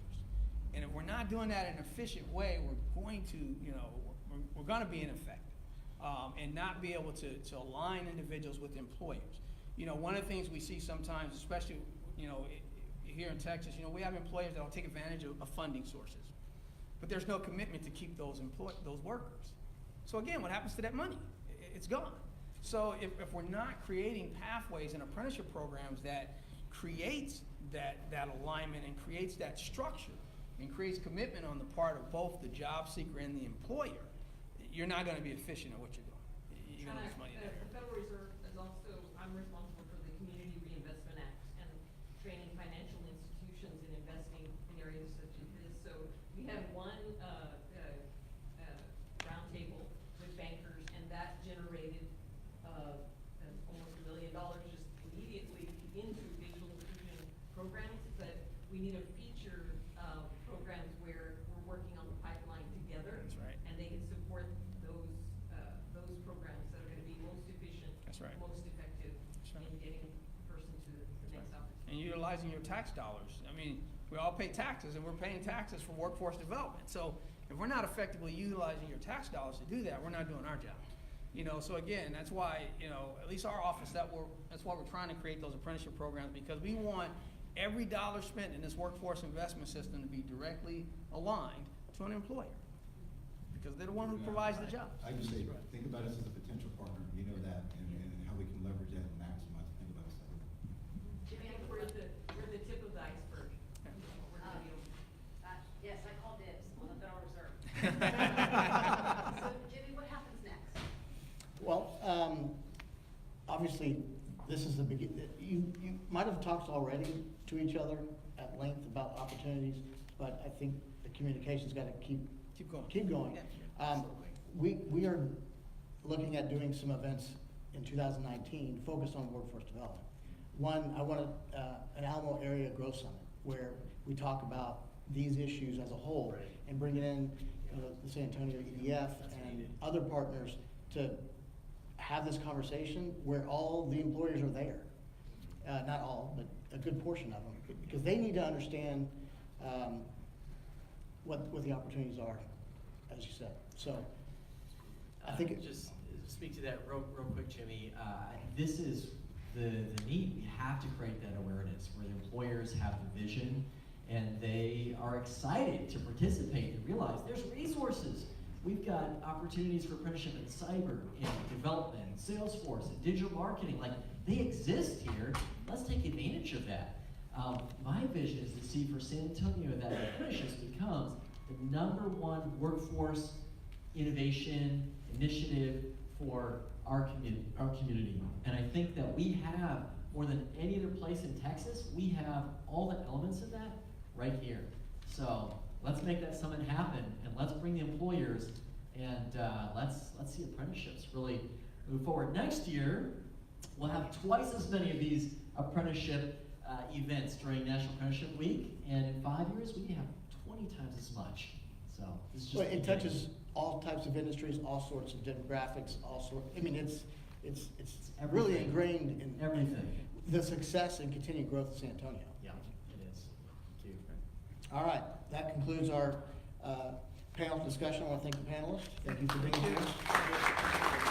And if we're not doing that in an efficient way, we're going to, we're going to be ineffective and not be able to align individuals with employers. One of the things we see sometimes, especially, here in Texas, we have employers that will take advantage of funding sources, but there's no commitment to keep those workers. So again, what happens to that money? It's gone. So if we're not creating pathways and apprenticeship programs that creates that alignment and creates that structure and creates commitment on the part of both the job seeker and the employer, you're not going to be efficient at what you're doing. You're going to lose money there. The Federal Reserve is also, I'm responsible for the Community Reinvestment Act and training financial institutions in investing in areas such as this. So we had one roundtable with bankers, and that generated almost $1 million just immediately into digital inclusion programs. But we need a feature programs where we're working on the pipeline together. That's right. And they can support those programs that are going to be most efficient, That's right. most effective That's right. in getting the person to the next opportunity. And utilizing your tax dollars. I mean, we all pay taxes, and we're paying taxes for workforce development. So if we're not effectively utilizing your tax dollars to do that, we're not doing our job. So again, that's why, at least our office, that's why we're trying to create those apprenticeship programs, because we want every dollar spent in this workforce investment system to be directly aligned to an employer, because they're the one who provides the jobs. I just say, think about us as a potential partner, that, and how we can leverage that and maximize. Think about us that way. I think we're the tip of the iceberg. We're gonna be Yes, I call dibs on the Federal Reserve. So, Jimmy, what happens next? Well, obviously, this is the beginning. You might have talked already to each other at length about opportunities, but I think the communication's got to keep going. Keep going. Yeah, absolutely. We are looking at doing some events in 2019 focused on workforce development. One, I want an Alamo Area Growth Summit where we talk about these issues as a whole and bring in the San Antonio EDF and other partners to have this conversation where all the employers are there. Not all, but a good portion of them, because they need to understand what the opportunities are, as you said. So I think just speak to that real quick, Jimmy. This is the need. We have to create that awareness where the employers have the vision and they are excited to participate and realize there's resources. We've got opportunities for apprenticeship in cyber, in development, in Salesforce, in digital marketing. Like, they exist here. Let's take advantage of that. My vision is to see for San Antonio that apprenticeships becomes the #1 workforce innovation initiative for our community. And I think that we have, more than any other place in Texas, we have all the elements of that right here. So let's make that summit happen, and let's bring the employers, and let's see apprenticeships really move forward. Next year, we'll have twice as many of these apprenticeship events during National Apprenticeship Week, and in 5 years, we can have 20 times as much. So this is just well, it the touches beginning. all types of industries, all sorts of demographics, I mean, it's really Everything. ingrained in Everything. the success and continued growth of San Antonio. Yeah, it is. Thank you. All right, that concludes our panel discussion. I want to thank the panelists. Thank you for being here.